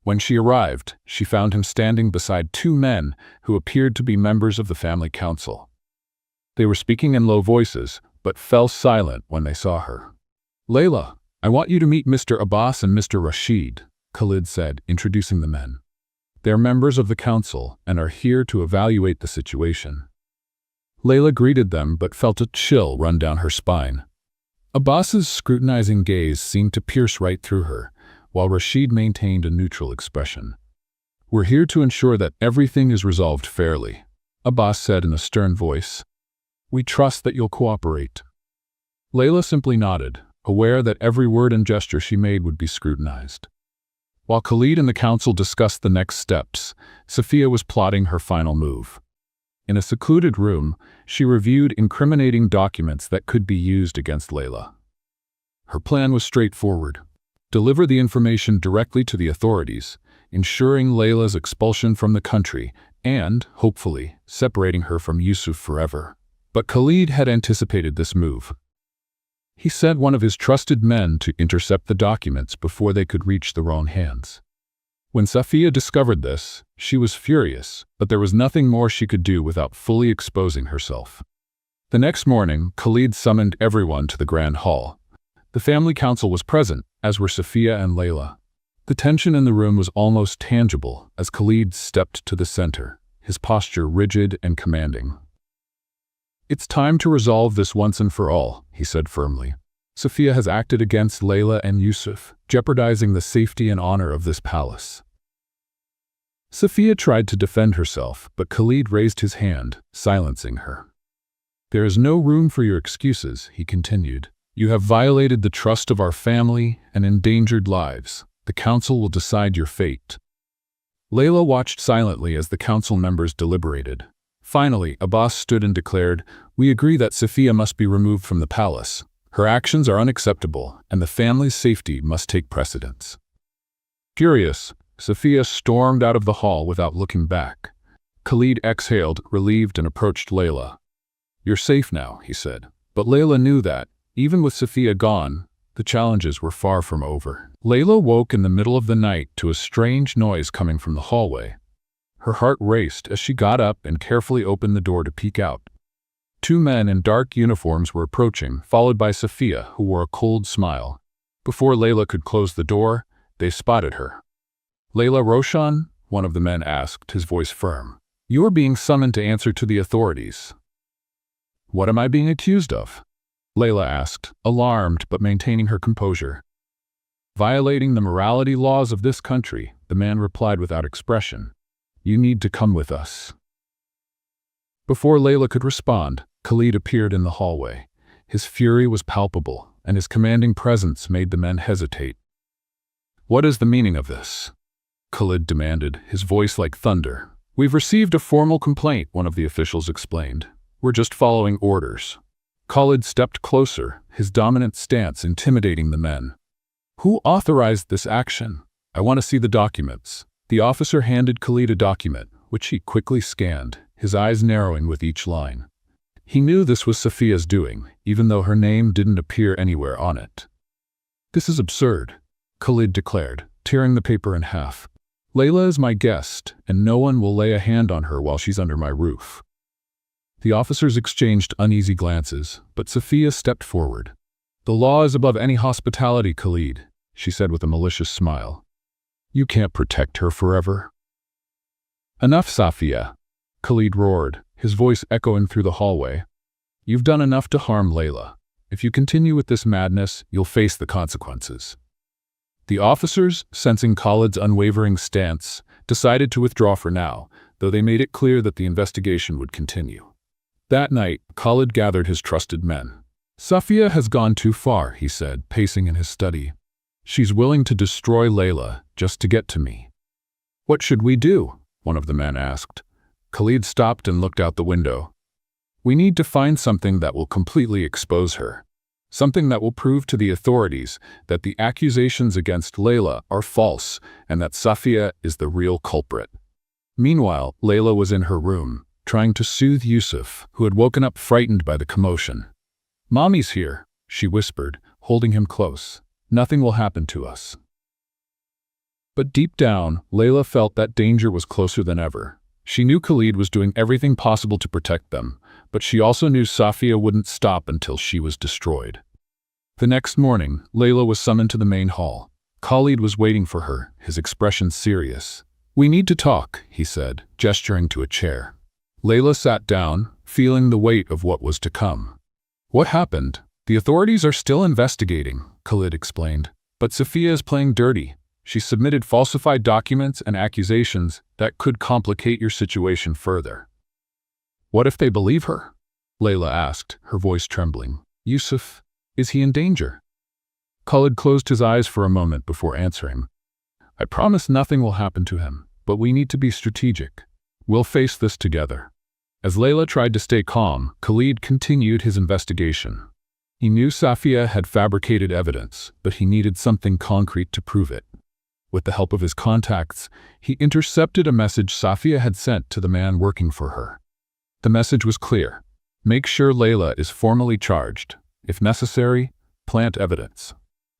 When she arrived, she found him standing beside two men who appeared to be members of the family council. They were speaking in low voices, but fell silent when they saw her. Layla, I want you to meet Mr. Abbas and Mr. Rashid, Khalid said, introducing the men. They're members of the council and are here to evaluate the situation. Layla greeted them but felt a chill run down her spine. Abbas's scrutinizing gaze seemed to pierce right through her, while Rashid maintained a neutral expression. We're here to ensure that everything is resolved fairly, Abbas said in a stern voice. We trust that you'll cooperate. Layla simply nodded, aware that every word and gesture she made would be scrutinized. While Khalid and the council discussed the next steps, Sophia was plotting her final move. In a secluded room, she reviewed incriminating documents that could be used against Layla. Her plan was straightforward. Deliver the information directly to the authorities, ensuring Layla's expulsion from the country and, hopefully, separating her from Yusuf forever. But Khalid had anticipated this move. He sent one of his trusted men to intercept the documents before they could reach the wrong hands. When Sophia discovered this, she was furious, but there was nothing more she could do without fully exposing herself. The next morning, Khalid summoned everyone to the grand hall. The family council was present, as were Sophia and Layla. The tension in the room was almost tangible as Khalid stepped to the center, his posture rigid and commanding. It's time to resolve this once and for all, he said firmly. Sophia has acted against Layla and Yusuf, jeopardizing the safety and honor of this palace. Sophia tried to defend herself, but Khalid raised his hand, silencing her. There is no room for your excuses, he continued. You have violated the trust of our family and endangered lives. The council will decide your fate. Layla watched silently as the council members deliberated. Finally, Abbas stood and declared, We agree that Sophia must be removed from the palace. Her actions are unacceptable, and the family's safety must take precedence. Furious, Sophia stormed out of the hall without looking back. Khalid exhaled, relieved, and approached Layla. You're safe now, he said. But Layla knew that, even with Sophia gone, the challenges were far from over. Layla woke in the middle of the night to a strange noise coming from the hallway. Her heart raced as she got up and carefully opened the door to peek out. Two men in dark uniforms were approaching, followed by Sophia, who wore a cold smile. Before Layla could close the door, they spotted her. Layla Roshan? One of the men asked, his voice firm. You are being summoned to answer to the authorities. What am I being accused of? Layla asked, alarmed but maintaining her composure. Violating the morality laws of this country, the man replied without expression. You need to come with us. Before Layla could respond, Khalid appeared in the hallway. His fury was palpable, and his commanding presence made the men hesitate. What is the meaning of this? Khalid demanded, his voice like thunder. We've received a formal complaint, one of the officials explained. We're just following orders. Khalid stepped closer, his dominant stance intimidating the men. Who authorized this action? I want to see the documents. The officer handed Khalid a document, which he quickly scanned, his eyes narrowing with each line. He knew this was Sophia's doing, even though her name didn't appear anywhere on it. This is absurd, Khalid declared, tearing the paper in half. Layla is my guest, and no one will lay a hand on her while she's under my roof. The officers exchanged uneasy glances, but Sophia stepped forward. The law is above any hospitality, Khalid, she said with a malicious smile. You can't protect her forever. Enough, Sophia, Khalid roared, his voice echoing through the hallway. You've done enough to harm Layla. If you continue with this madness, you'll face the consequences. The officers, sensing Khalid's unwavering stance, decided to withdraw for now, though they made it clear that the investigation would continue. That night, Khalid gathered his trusted men. "Safia has gone too far," he said, pacing in his study. "She's willing to destroy Layla just to get to me." "What should we do?" one of the men asked. Khalid stopped and looked out the window. "We need to find something that will completely expose her. Something that will prove to the authorities that the accusations against Layla are false and that Safia is the real culprit." Meanwhile, Layla was in her room, trying to soothe Yusuf, who had woken up frightened by the commotion. "Mommy's here," she whispered, holding him close. "Nothing will happen to us." But deep down, Layla felt that danger was closer than ever. She knew Khalid was doing everything possible to protect them, but she also knew Safia wouldn't stop until she was destroyed. The next morning, Layla was summoned to the main hall. Khalid was waiting for her, his expression serious. "We need to talk," he said, gesturing to a chair. Layla sat down, feeling the weight of what was to come. "What happened?" "The authorities are still investigating," Khalid explained. "But Safia is playing dirty. She submitted falsified documents and accusations that could complicate your situation further." "What if they believe her?" Layla asked, her voice trembling. "Yusuf, is he in danger?" Khalid closed his eyes for a moment before answering. "I promise nothing will happen to him, but we need to be strategic. We'll face this together." As Layla tried to stay calm, Khalid continued his investigation. He knew Safia had fabricated evidence, but he needed something concrete to prove it. With the help of his contacts, he intercepted a message Safia had sent to the man working for her. The message was clear: "Make sure Layla is formally charged. If necessary, plant evidence."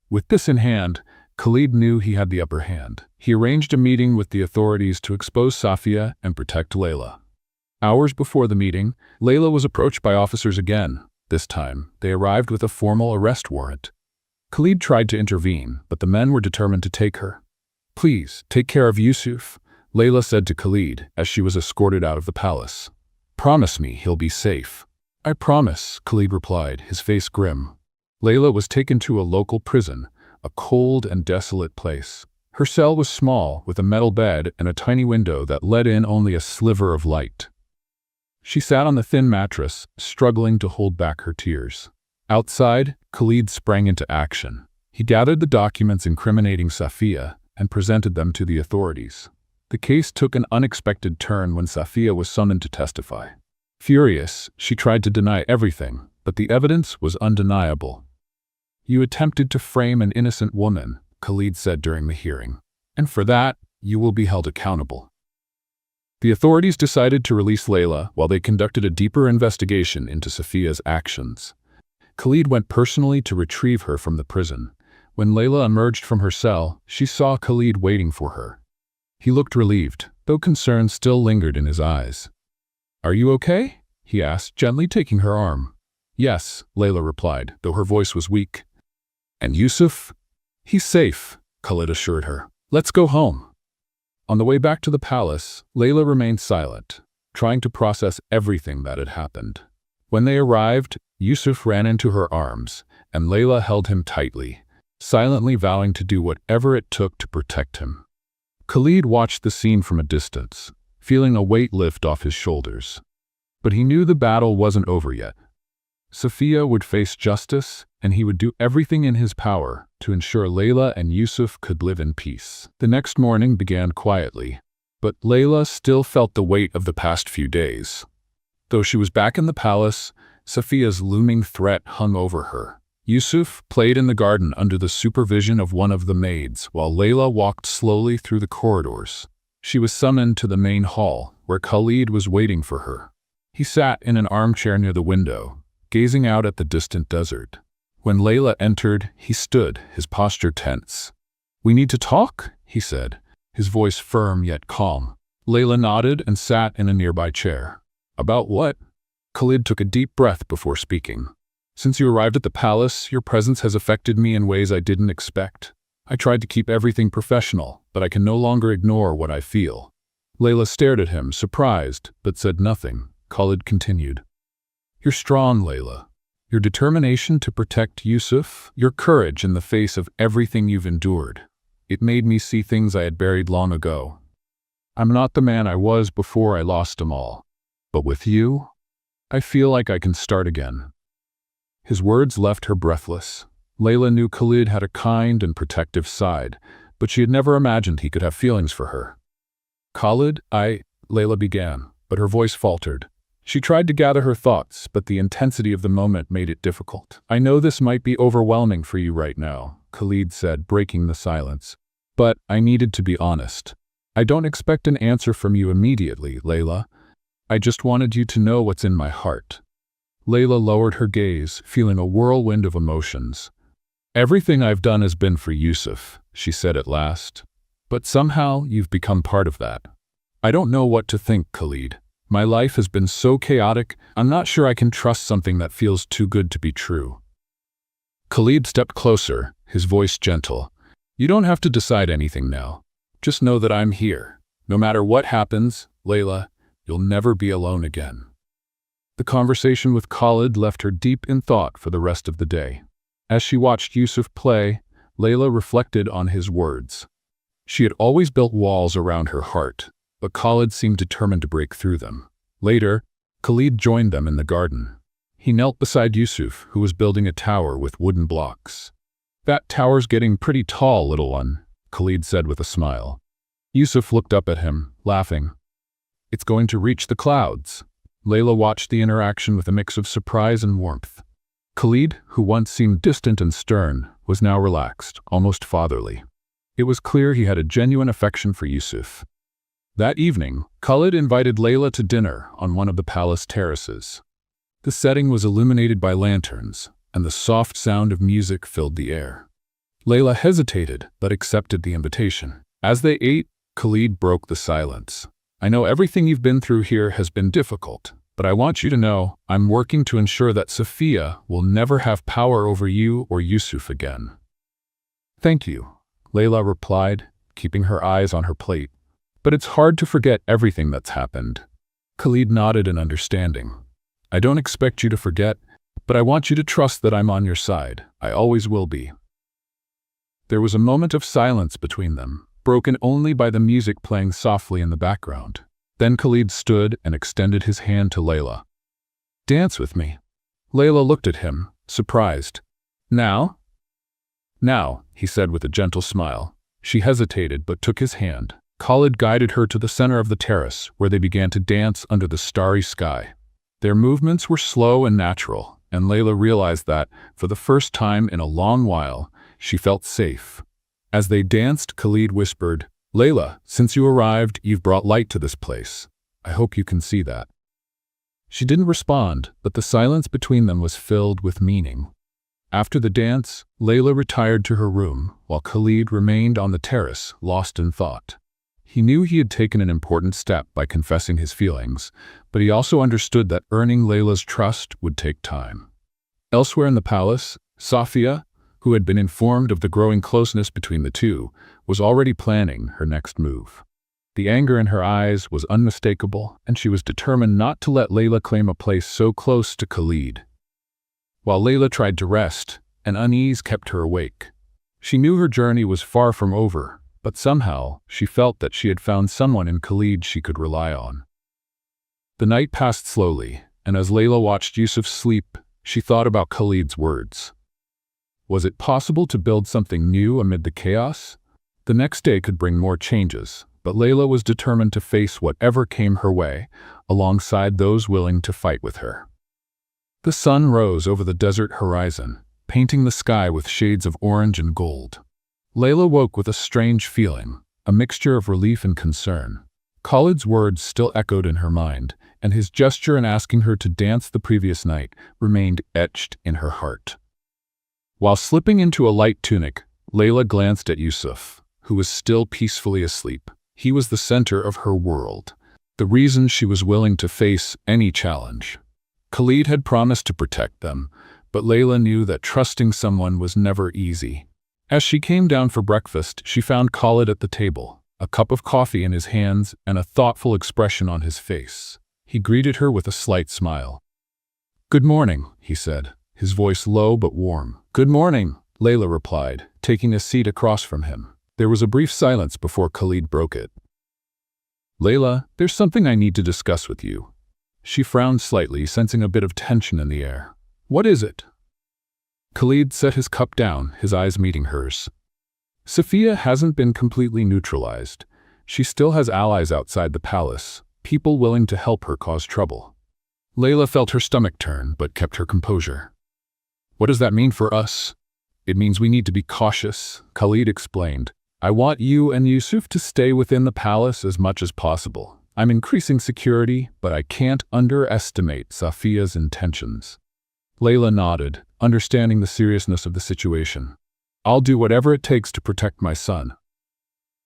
With this in hand, Khalid knew he had the upper hand. He arranged a meeting with the authorities to expose Safia and protect Layla. Hours before the meeting, Layla was approached by officers again. This time, they arrived with a formal arrest warrant. Khalid tried to intervene, but the men were determined to take her. "Please, take care of Yusuf," Layla said to Khalid as she was escorted out of the palace. "Promise me he'll be safe." "I promise," Khalid replied, his face grim. Layla was taken to a local prison, a cold and desolate place. Her cell was small, with a metal bed and a tiny window that let in only a sliver of light. She sat on the thin mattress, struggling to hold back her tears. Outside, Khalid sprang into action. He gathered the documents incriminating Safia and presented them to the authorities. The case took an unexpected turn when Safia was summoned to testify. Furious, she tried to deny everything, but the evidence was undeniable. "You attempted to frame an innocent woman," Khalid said during the hearing, "and for that, you will be held accountable." The authorities decided to release Layla while they conducted a deeper investigation into Safia's actions. Khalid went personally to retrieve her from the prison. When Layla emerged from her cell, she saw Khalid waiting for her. He looked relieved, though concern still lingered in his eyes. "Are you okay?" he asked, gently taking her arm. "Yes," Layla replied, though her voice was weak. "And Yusuf?" "He's safe," Khalid assured her. "Let's go home." On the way back to the palace, Layla remained silent, trying to process everything that had happened. When they arrived, Yusuf ran into her arms, and Layla held him tightly, silently vowing to do whatever it took to protect him. Khalid watched the scene from a distance, feeling a weight lift off his shoulders. But he knew the battle wasn't over yet. Safia would face justice, and he would do everything in his power to ensure Layla and Yusuf could live in peace. The next morning began quietly, but Layla still felt the weight of the past few days. Though she was back in the palace, Safia's looming threat hung over her. Yusuf played in the garden under the supervision of one of the maids, while Layla walked slowly through the corridors. She was summoned to the main hall, where Khalid was waiting for her. He sat in an armchair near the window, gazing out at the distant desert. When Layla entered, he stood, his posture tense. "We need to talk," he said, his voice firm yet calm. Layla nodded and sat in a nearby chair. "About what?" Khalid took a deep breath before speaking. "Since you arrived at the palace, your presence has affected me in ways I didn't expect. I tried to keep everything professional, but I can no longer ignore what I feel." Layla stared at him, surprised, but said nothing. Khalid continued. "You're strong, Layla. Your determination to protect Yusuf, your courage in the face of everything you've endured. It made me see things I had buried long ago. I'm not the man I was before I lost them all. But with you, I feel like I can start again." His words left her breathless. Layla knew Khalid had a kind and protective side, but she had never imagined he could have feelings for her. "Khalid, Layla began, but her voice faltered. She tried to gather her thoughts, but the intensity of the moment made it difficult. "I know this might be overwhelming for you right now," Khalid said, breaking the silence. "But I needed to be honest. I don't expect an answer from you immediately, Layla. I just wanted you to know what's in my heart." Layla lowered her gaze, feeling a whirlwind of emotions. "Everything I've done has been for Yusuf," she said at last. "But somehow you've become part of that. I don't know what to think, Khalid. My life has been so chaotic, I'm not sure I can trust something that feels too good to be true." Khalid stepped closer, his voice gentle. "You don't have to decide anything now. Just know that I'm here. No matter what happens, Layla, you'll never be alone again." The conversation with Khalid left her deep in thought for the rest of the day. As she watched Yusuf play, Layla reflected on his words. She had always built walls around her heart, but Khalid seemed determined to break through them. Later, Khalid joined them in the garden. He knelt beside Yusuf, who was building a tower with wooden blocks. "That tower's getting pretty tall, little one," Khalid said with a smile. Yusuf looked up at him, laughing. "It's going to reach the clouds." Layla watched the interaction with a mix of surprise and warmth. Khalid, who once seemed distant and stern, was now relaxed, almost fatherly. It was clear he had a genuine affection for Yusuf. That evening, Khalid invited Layla to dinner on one of the palace terraces. The setting was illuminated by lanterns, and the soft sound of music filled the air. Layla hesitated, but accepted the invitation. As they ate, Khalid broke the silence. "I know everything you've been through here has been difficult, but I want you to know I'm working to ensure that Sophia will never have power over you or Yusuf again." "Thank you," Layla replied, keeping her eyes on her plate. "But it's hard to forget everything that's happened." Khalid nodded in understanding. "I don't expect you to forget, but I want you to trust that I'm on your side. I always will be." There was a moment of silence between them, broken only by the music playing softly in the background. Then Khalid stood and extended his hand to Layla. "Dance with me." Layla looked at him, surprised. "Now?" "Now," he said with a gentle smile. She hesitated but took his hand. Khalid guided her to the center of the terrace, where they began to dance under the starry sky. Their movements were slow and natural, and Layla realized that, for the first time in a long while, she felt safe. As they danced, Khalid whispered, "Layla, since you arrived, you've brought light to this place. I hope you can see that." She didn't respond, but the silence between them was filled with meaning. After the dance, Layla retired to her room, while Khalid remained on the terrace, lost in thought. He knew he had taken an important step by confessing his feelings, but he also understood that earning Layla's trust would take time. Elsewhere in the palace, Safia, who had been informed of the growing closeness between the two, was already planning her next move. The anger in her eyes was unmistakable, and she was determined not to let Layla claim a place so close to Khalid. While Layla tried to rest, an unease kept her awake. She knew her journey was far from over, but somehow she felt that she had found someone in Khalid she could rely on. The night passed slowly, and as Layla watched Yusuf sleep, she thought about Khalid's words. Was it possible to build something new amid the chaos? The next day could bring more changes, but Layla was determined to face whatever came her way, alongside those willing to fight with her. The sun rose over the desert horizon, painting the sky with shades of orange and gold. Layla woke with a strange feeling, a mixture of relief and concern. Khalid's words still echoed in her mind, and his gesture in asking her to dance the previous night remained etched in her heart. While slipping into a light tunic, Layla glanced at Yusuf, who was still peacefully asleep. He was the center of her world, the reason she was willing to face any challenge. Khalid had promised to protect them, but Layla knew that trusting someone was never easy. As she came down for breakfast, she found Khalid at the table, a cup of coffee in his hands and a thoughtful expression on his face. He greeted her with a slight smile. "Good morning," he said, his voice low but warm. "Good morning," Layla replied, taking a seat across from him. There was a brief silence before Khalid broke it. "Layla, there's something I need to discuss with you." She frowned slightly, sensing a bit of tension in the air. "What is it?" Khalid set his cup down, his eyes meeting hers. "Safiya hasn't been completely neutralized. She still has allies outside the palace, people willing to help her cause trouble." Layla felt her stomach turn, but kept her composure. "What does that mean for us?" "It means we need to be cautious," Khalid explained. "I want you and Yusuf to stay within the palace as much as possible. I'm increasing security, but I can't underestimate Safiya's intentions." Layla nodded, understanding the seriousness of the situation. "I'll do whatever it takes to protect my son."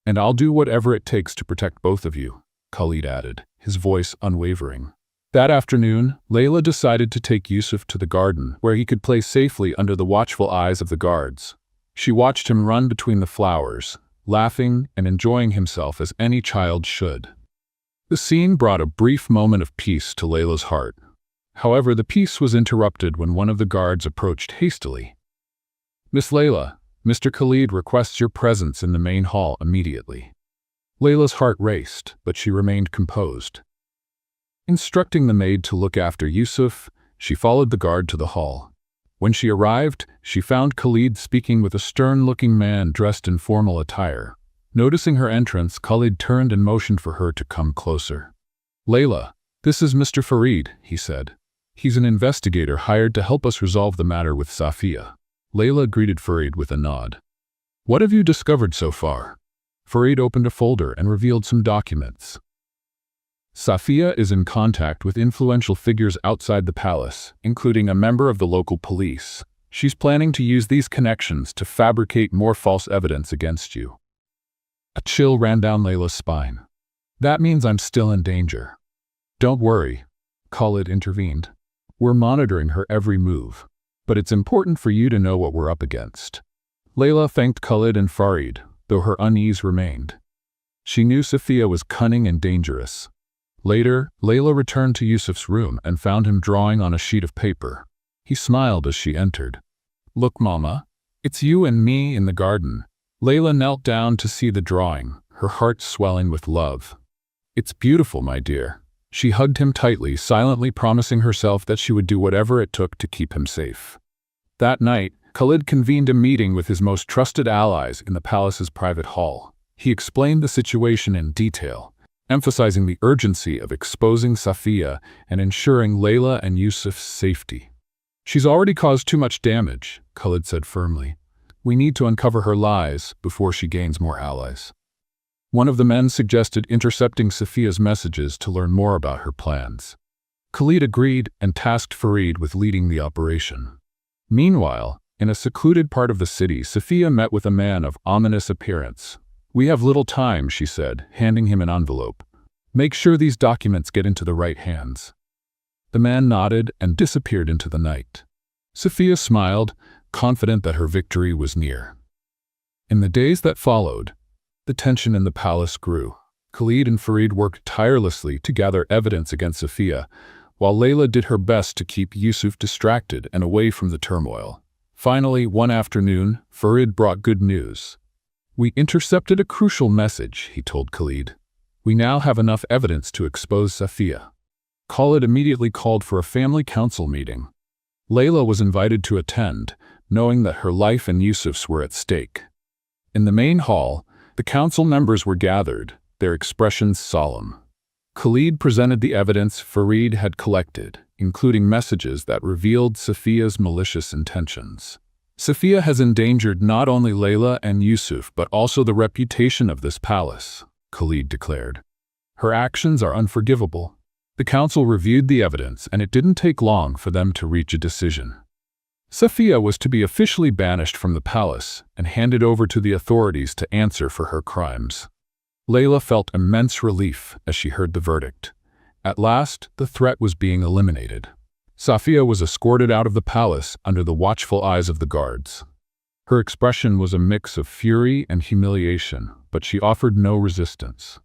"And I'll do whatever it takes to protect both of you," Khalid added, his voice unwavering. That afternoon, Layla decided to take Yusuf to the garden, where he could play safely under the watchful eyes of the guards. She watched him run between the flowers, laughing and enjoying himself as any child should. The scene brought a brief moment of peace to Layla's heart. However, the peace was interrupted when one of the guards approached hastily. "Miss Layla, Mr. Khalid requests your presence in the main hall immediately." Layla's heart raced, but she remained composed. Instructing the maid to look after Yusuf, she followed the guard to the hall. When she arrived, she found Khalid speaking with a stern-looking man dressed in formal attire. Noticing her entrance, Khalid turned and motioned for her to come closer. "Layla, this is Mr. Farid," he said. "He's an investigator hired to help us resolve the matter with Safiya." Layla greeted Farid with a nod. "What have you discovered so far?" Farid opened a folder and revealed some documents. "Safiya is in contact with influential figures outside the palace, including a member of the local police. She's planning to use these connections to fabricate more false evidence against you." A chill ran down Layla's spine. "That means I'm still in danger." "Don't worry," Khalid intervened. "We're monitoring her every move. But it's important for you to know what we're up against." Layla thanked Khalid and Farid, though her unease remained. She knew Safiya was cunning and dangerous. Later, Layla returned to Yusuf's room and found him drawing on a sheet of paper. He smiled as she entered. "Look, Mama, it's you and me in the garden." Layla knelt down to see the drawing, her heart swelling with love. "It's beautiful, my dear." She hugged him tightly, silently promising herself that she would do whatever it took to keep him safe. That night, Khalid convened a meeting with his most trusted allies in the palace's private hall. He explained the situation in detail, emphasizing the urgency of exposing Safiya and ensuring Layla and Yusuf's safety. "She's already caused too much damage," Khalid said firmly. "We need to uncover her lies before she gains more allies." One of the men suggested intercepting Safiya's messages to learn more about her plans. Khalid agreed and tasked Farid with leading the operation. Meanwhile, in a secluded part of the city, Safiya met with a man of ominous appearance. "We have little time," she said, handing him an envelope. "Make sure these documents get into the right hands." The man nodded and disappeared into the night. Safiya smiled, confident that her victory was near. In the days that followed, the tension in the palace grew. Khalid and Farid worked tirelessly to gather evidence against Safiya, while Layla did her best to keep Yusuf distracted and away from the turmoil. Finally, one afternoon, Farid brought good news. "We intercepted a crucial message," he told Khalid. "We now have enough evidence to expose Safiya." Khalid immediately called for a family council meeting. Layla was invited to attend, knowing that her life and Yusuf's were at stake. In the main hall, the council members were gathered, their expressions solemn. Khalid presented the evidence Farid had collected, including messages that revealed Safiya's malicious intentions. "Safiya has endangered not only Layla and Yusuf but also the reputation of this palace," Khalid declared. "Her actions are unforgivable." The council reviewed the evidence, and it didn't take long for them to reach a decision. Safiya was to be officially banished from the palace and handed over to the authorities to answer for her crimes. Layla felt immense relief as she heard the verdict. At last, the threat was being eliminated. Safiya was escorted out of the palace under the watchful eyes of the guards. Her expression was a mix of fury and humiliation, but she offered no resistance.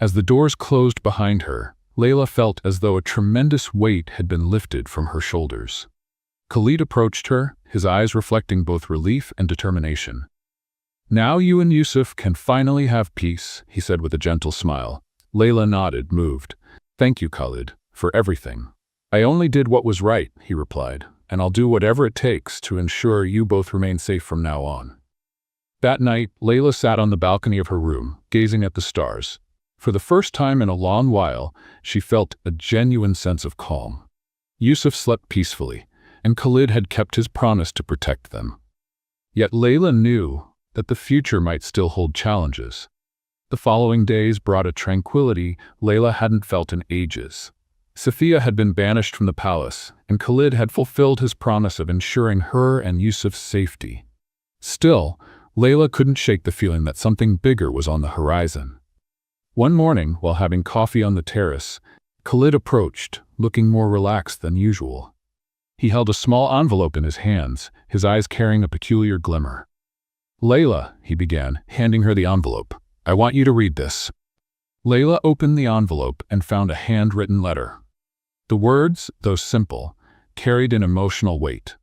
As the doors closed behind her, Layla felt as though a tremendous weight had been lifted from her shoulders. Khalid approached her, his eyes reflecting both relief and determination. "Now you and Yusuf can finally have peace," he said with a gentle smile. Layla nodded, moved. "Thank you, Khalid, for everything." "I only did what was right," he replied, "and I'll do whatever it takes to ensure you both remain safe from now on." That night, Layla sat on the balcony of her room, gazing at the stars. For the first time in a long while, she felt a genuine sense of calm. Yusuf slept peacefully, and Khalid had kept his promise to protect them. Yet Layla knew that the future might still hold challenges. The following days brought a tranquility Layla hadn't felt in ages. Safiya had been banished from the palace, and Khalid had fulfilled his promise of ensuring her and Yusuf's safety. Still, Layla couldn't shake the feeling that something bigger was on the horizon. One morning, while having coffee on the terrace, Khalid approached, looking more relaxed than usual. He held a small envelope in his hands, his eyes carrying a peculiar glimmer. "Layla," he began, handing her the envelope, "I want you to read this." Layla opened the envelope and found a handwritten letter. The words, though simple, carried an emotional weight.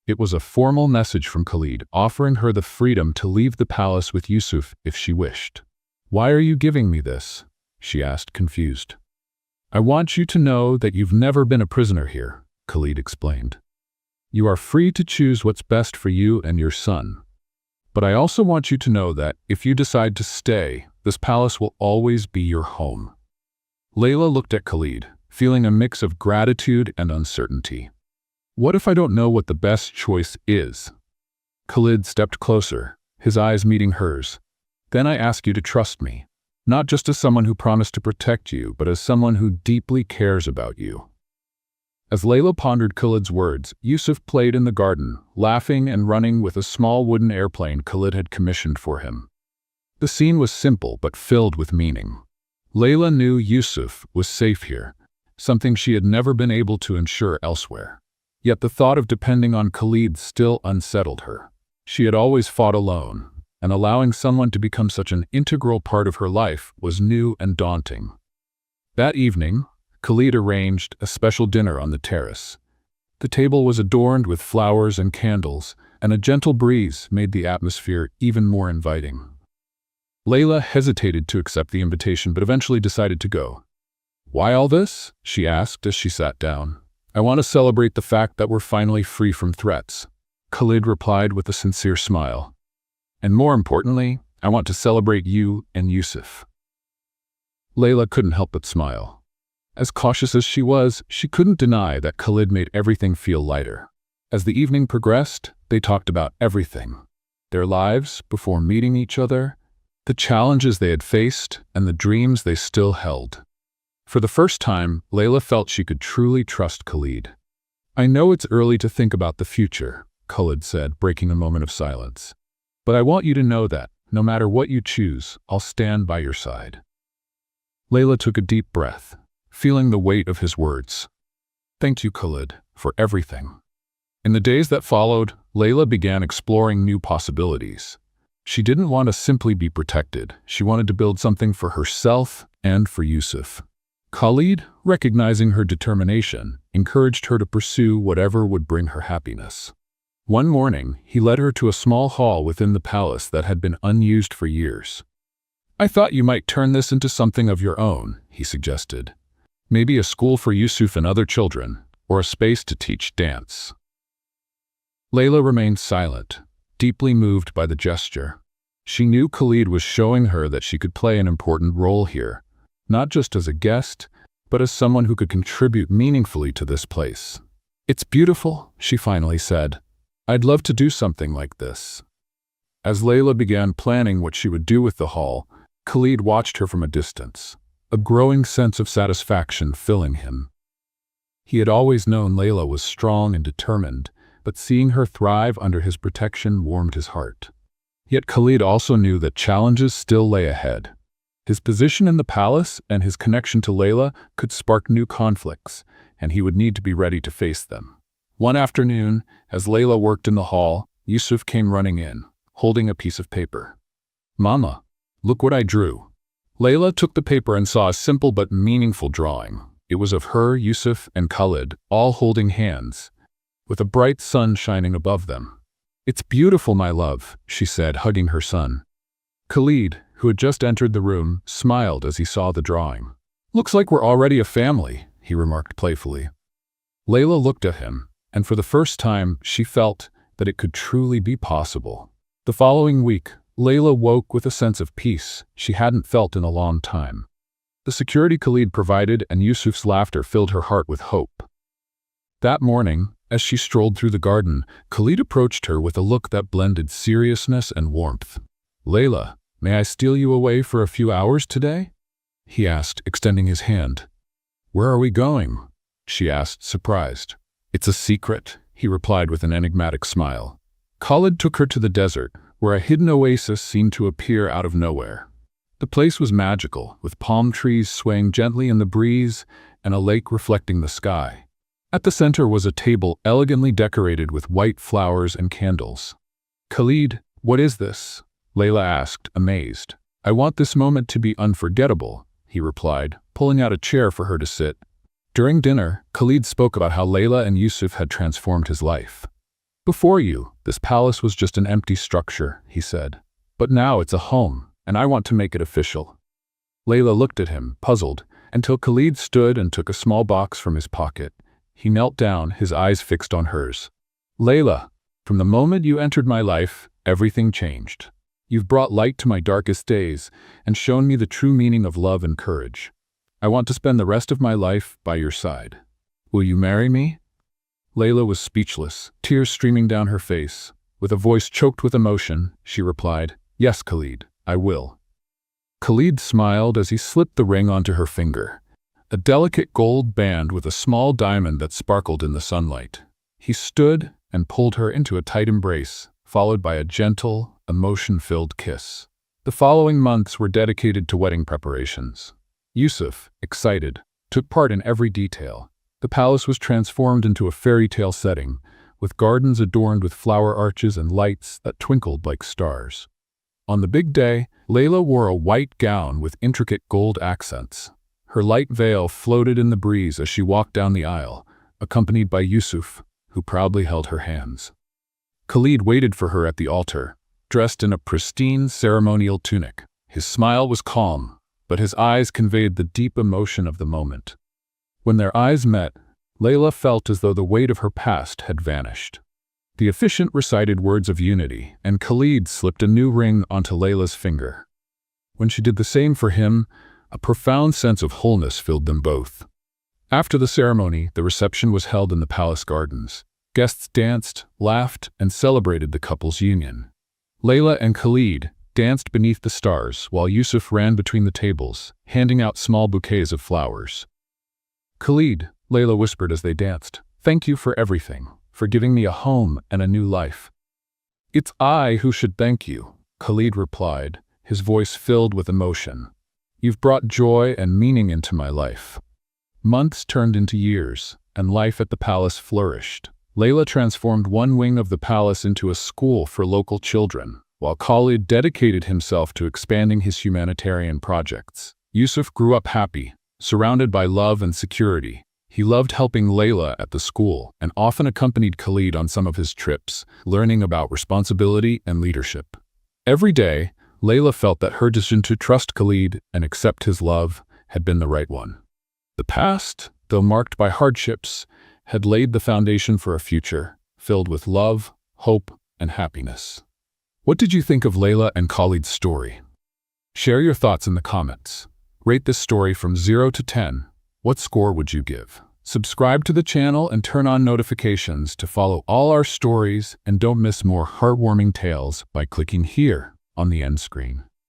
It was a formal message from Khalid, offering her the freedom to leave the palace with Yusuf if she wished. "Why are you giving me this?" she asked, confused. "I want you to know that you've never been a prisoner here," Khalid explained. "You are free to choose what's best for you and your son. But I also want you to know that if you decide to stay, this palace will always be your home." Layla looked at Khalid, feeling a mix of gratitude and uncertainty. "What if I don't know what the best choice is?" Khalid stepped closer, his eyes meeting hers. "Then I ask you to trust me, not just as someone who promised to protect you, but as someone who deeply cares about you." As Layla pondered Khalid's words, Yusuf played in the garden, laughing and running with a small wooden airplane Khalid had commissioned for him. The scene was simple but filled with meaning. Layla knew Yusuf was safe here, something she had never been able to ensure elsewhere. Yet the thought of depending on Khalid still unsettled her. She had always fought alone, and allowing someone to become such an integral part of her life was new and daunting. That evening, Khalid arranged a special dinner on the terrace. The table was adorned with flowers and candles, and a gentle breeze made the atmosphere even more inviting. Layla hesitated to accept the invitation but eventually decided to go. "Why all this?" she asked as she sat down. "I want to celebrate the fact that we're finally free from threats," Khalid replied with a sincere smile. "And more importantly, I want to celebrate you and Yusuf." Layla couldn't help but smile. As cautious as she was, she couldn't deny that Khalid made everything feel lighter. As the evening progressed, they talked about everything: their lives before meeting each other, the challenges they had faced, and the dreams they still held. For the first time, Layla felt she could truly trust Khalid. "I know it's early to think about the future," Khalid said, breaking a moment of silence. "But I want you to know that, no matter what you choose, I'll stand by your side." Layla took a deep breath, feeling the weight of his words. "Thank you, Khalid, for everything." In the days that followed, Layla began exploring new possibilities. She didn't want to simply be protected. She wanted to build something for herself and for Yusuf. Khalid, recognizing her determination, encouraged her to pursue whatever would bring her happiness. One morning, he led her to a small hall within the palace that had been unused for years. "I thought you might turn this into something of your own," he suggested. "Maybe a school for Yusuf and other children, or a space to teach dance." Layla remained silent, deeply moved by the gesture. She knew Khalid was showing her that she could play an important role here, not just as a guest, but as someone who could contribute meaningfully to this place. "It's beautiful," she finally said. "I'd love to do something like this." As Layla began planning what she would do with the hall, Khalid watched her from a distance, a growing sense of satisfaction filling him. He had always known Layla was strong and determined, but seeing her thrive under his protection warmed his heart. Yet Khalid also knew that challenges still lay ahead. His position in the palace and his connection to Layla could spark new conflicts, and he would need to be ready to face them. One afternoon, as Layla worked in the hall, Yusuf came running in, holding a piece of paper. "Mama, look what I drew." Layla took the paper and saw a simple but meaningful drawing. It was of her, Yusuf, and Khalid, all holding hands, with a bright sun shining above them. "It's beautiful, my love," she said, hugging her son. Khalid, who had just entered the room, smiled as he saw the drawing. "Looks like we're already a family," he remarked playfully. Layla looked at him, and for the first time she felt that it could truly be possible. The following week, Layla woke with a sense of peace she hadn't felt in a long time. The security Khalid provided and Yusuf's laughter filled her heart with hope. That morning, as she strolled through the garden, Khalid approached her with a look that blended seriousness and warmth. "Layla, may I steal you away for a few hours today?" he asked, extending his hand. "Where are we going?" she asked, surprised. "It's a secret," he replied with an enigmatic smile. Khalid took her to the desert, where a hidden oasis seemed to appear out of nowhere. The place was magical, with palm trees swaying gently in the breeze and a lake reflecting the sky. At the center was a table elegantly decorated with white flowers and candles. "Khalid, what is this?" Layla asked, amazed. "I want this moment to be unforgettable," he replied, pulling out a chair for her to sit. During dinner, Khalid spoke about how Layla and Yusuf had transformed his life. "Before you, this palace was just an empty structure," he said. "But now it's a home, and I want to make it official." Layla looked at him, puzzled, until Khalid stood and took a small box from his pocket. He knelt down, his eyes fixed on hers. "Layla, from the moment you entered my life, everything changed. You've brought light to my darkest days and shown me the true meaning of love and courage. I want to spend the rest of my life by your side. Will you marry me?" Layla was speechless, tears streaming down her face. With a voice choked with emotion, she replied, "Yes, Khalid, I will." Khalid smiled as he slipped the ring onto her finger, a delicate gold band with a small diamond that sparkled in the sunlight. He stood and pulled her into a tight embrace, followed by a gentle, emotion-filled kiss. The following months were dedicated to wedding preparations. Yusuf, excited, took part in every detail. The palace was transformed into a fairy tale setting, with gardens adorned with flower arches and lights that twinkled like stars. On the big day, Layla wore a white gown with intricate gold accents. Her light veil floated in the breeze as she walked down the aisle, accompanied by Yusuf, who proudly held her hands. Khalid waited for her at the altar, dressed in a pristine ceremonial tunic. His smile was calm, but his eyes conveyed the deep emotion of the moment. When their eyes met, Layla felt as though the weight of her past had vanished. The officiant recited words of unity, and Khalid slipped a new ring onto Layla's finger. When she did the same for him, a profound sense of wholeness filled them both. After the ceremony, the reception was held in the palace gardens. Guests danced, laughed, and celebrated the couple's union. Layla and Khalid danced beneath the stars, while Yusuf ran between the tables, handing out small bouquets of flowers. "Khalid," Layla whispered as they danced, "thank you for everything, for giving me a home and a new life." "It's I who should thank you," Khalid replied, his voice filled with emotion. "You've brought joy and meaning into my life." Months turned into years, and life at the palace flourished. Layla transformed one wing of the palace into a school for local children, while Khalid dedicated himself to expanding his humanitarian projects. Yusuf grew up happy, surrounded by love and security. He loved helping Layla at the school and often accompanied Khalid on some of his trips, learning about responsibility and leadership. Every day, Layla felt that her decision to trust Khalid and accept his love had been the right one. The past, though marked by hardships, had laid the foundation for a future filled with love, hope, and happiness. What did you think of Layla and Khalid's story? Share your thoughts in the comments. Rate this story from 0 to 10. What score would you give? Subscribe to the channel and turn on notifications to follow all our stories, and don't miss more heartwarming tales by clicking here on the end screen.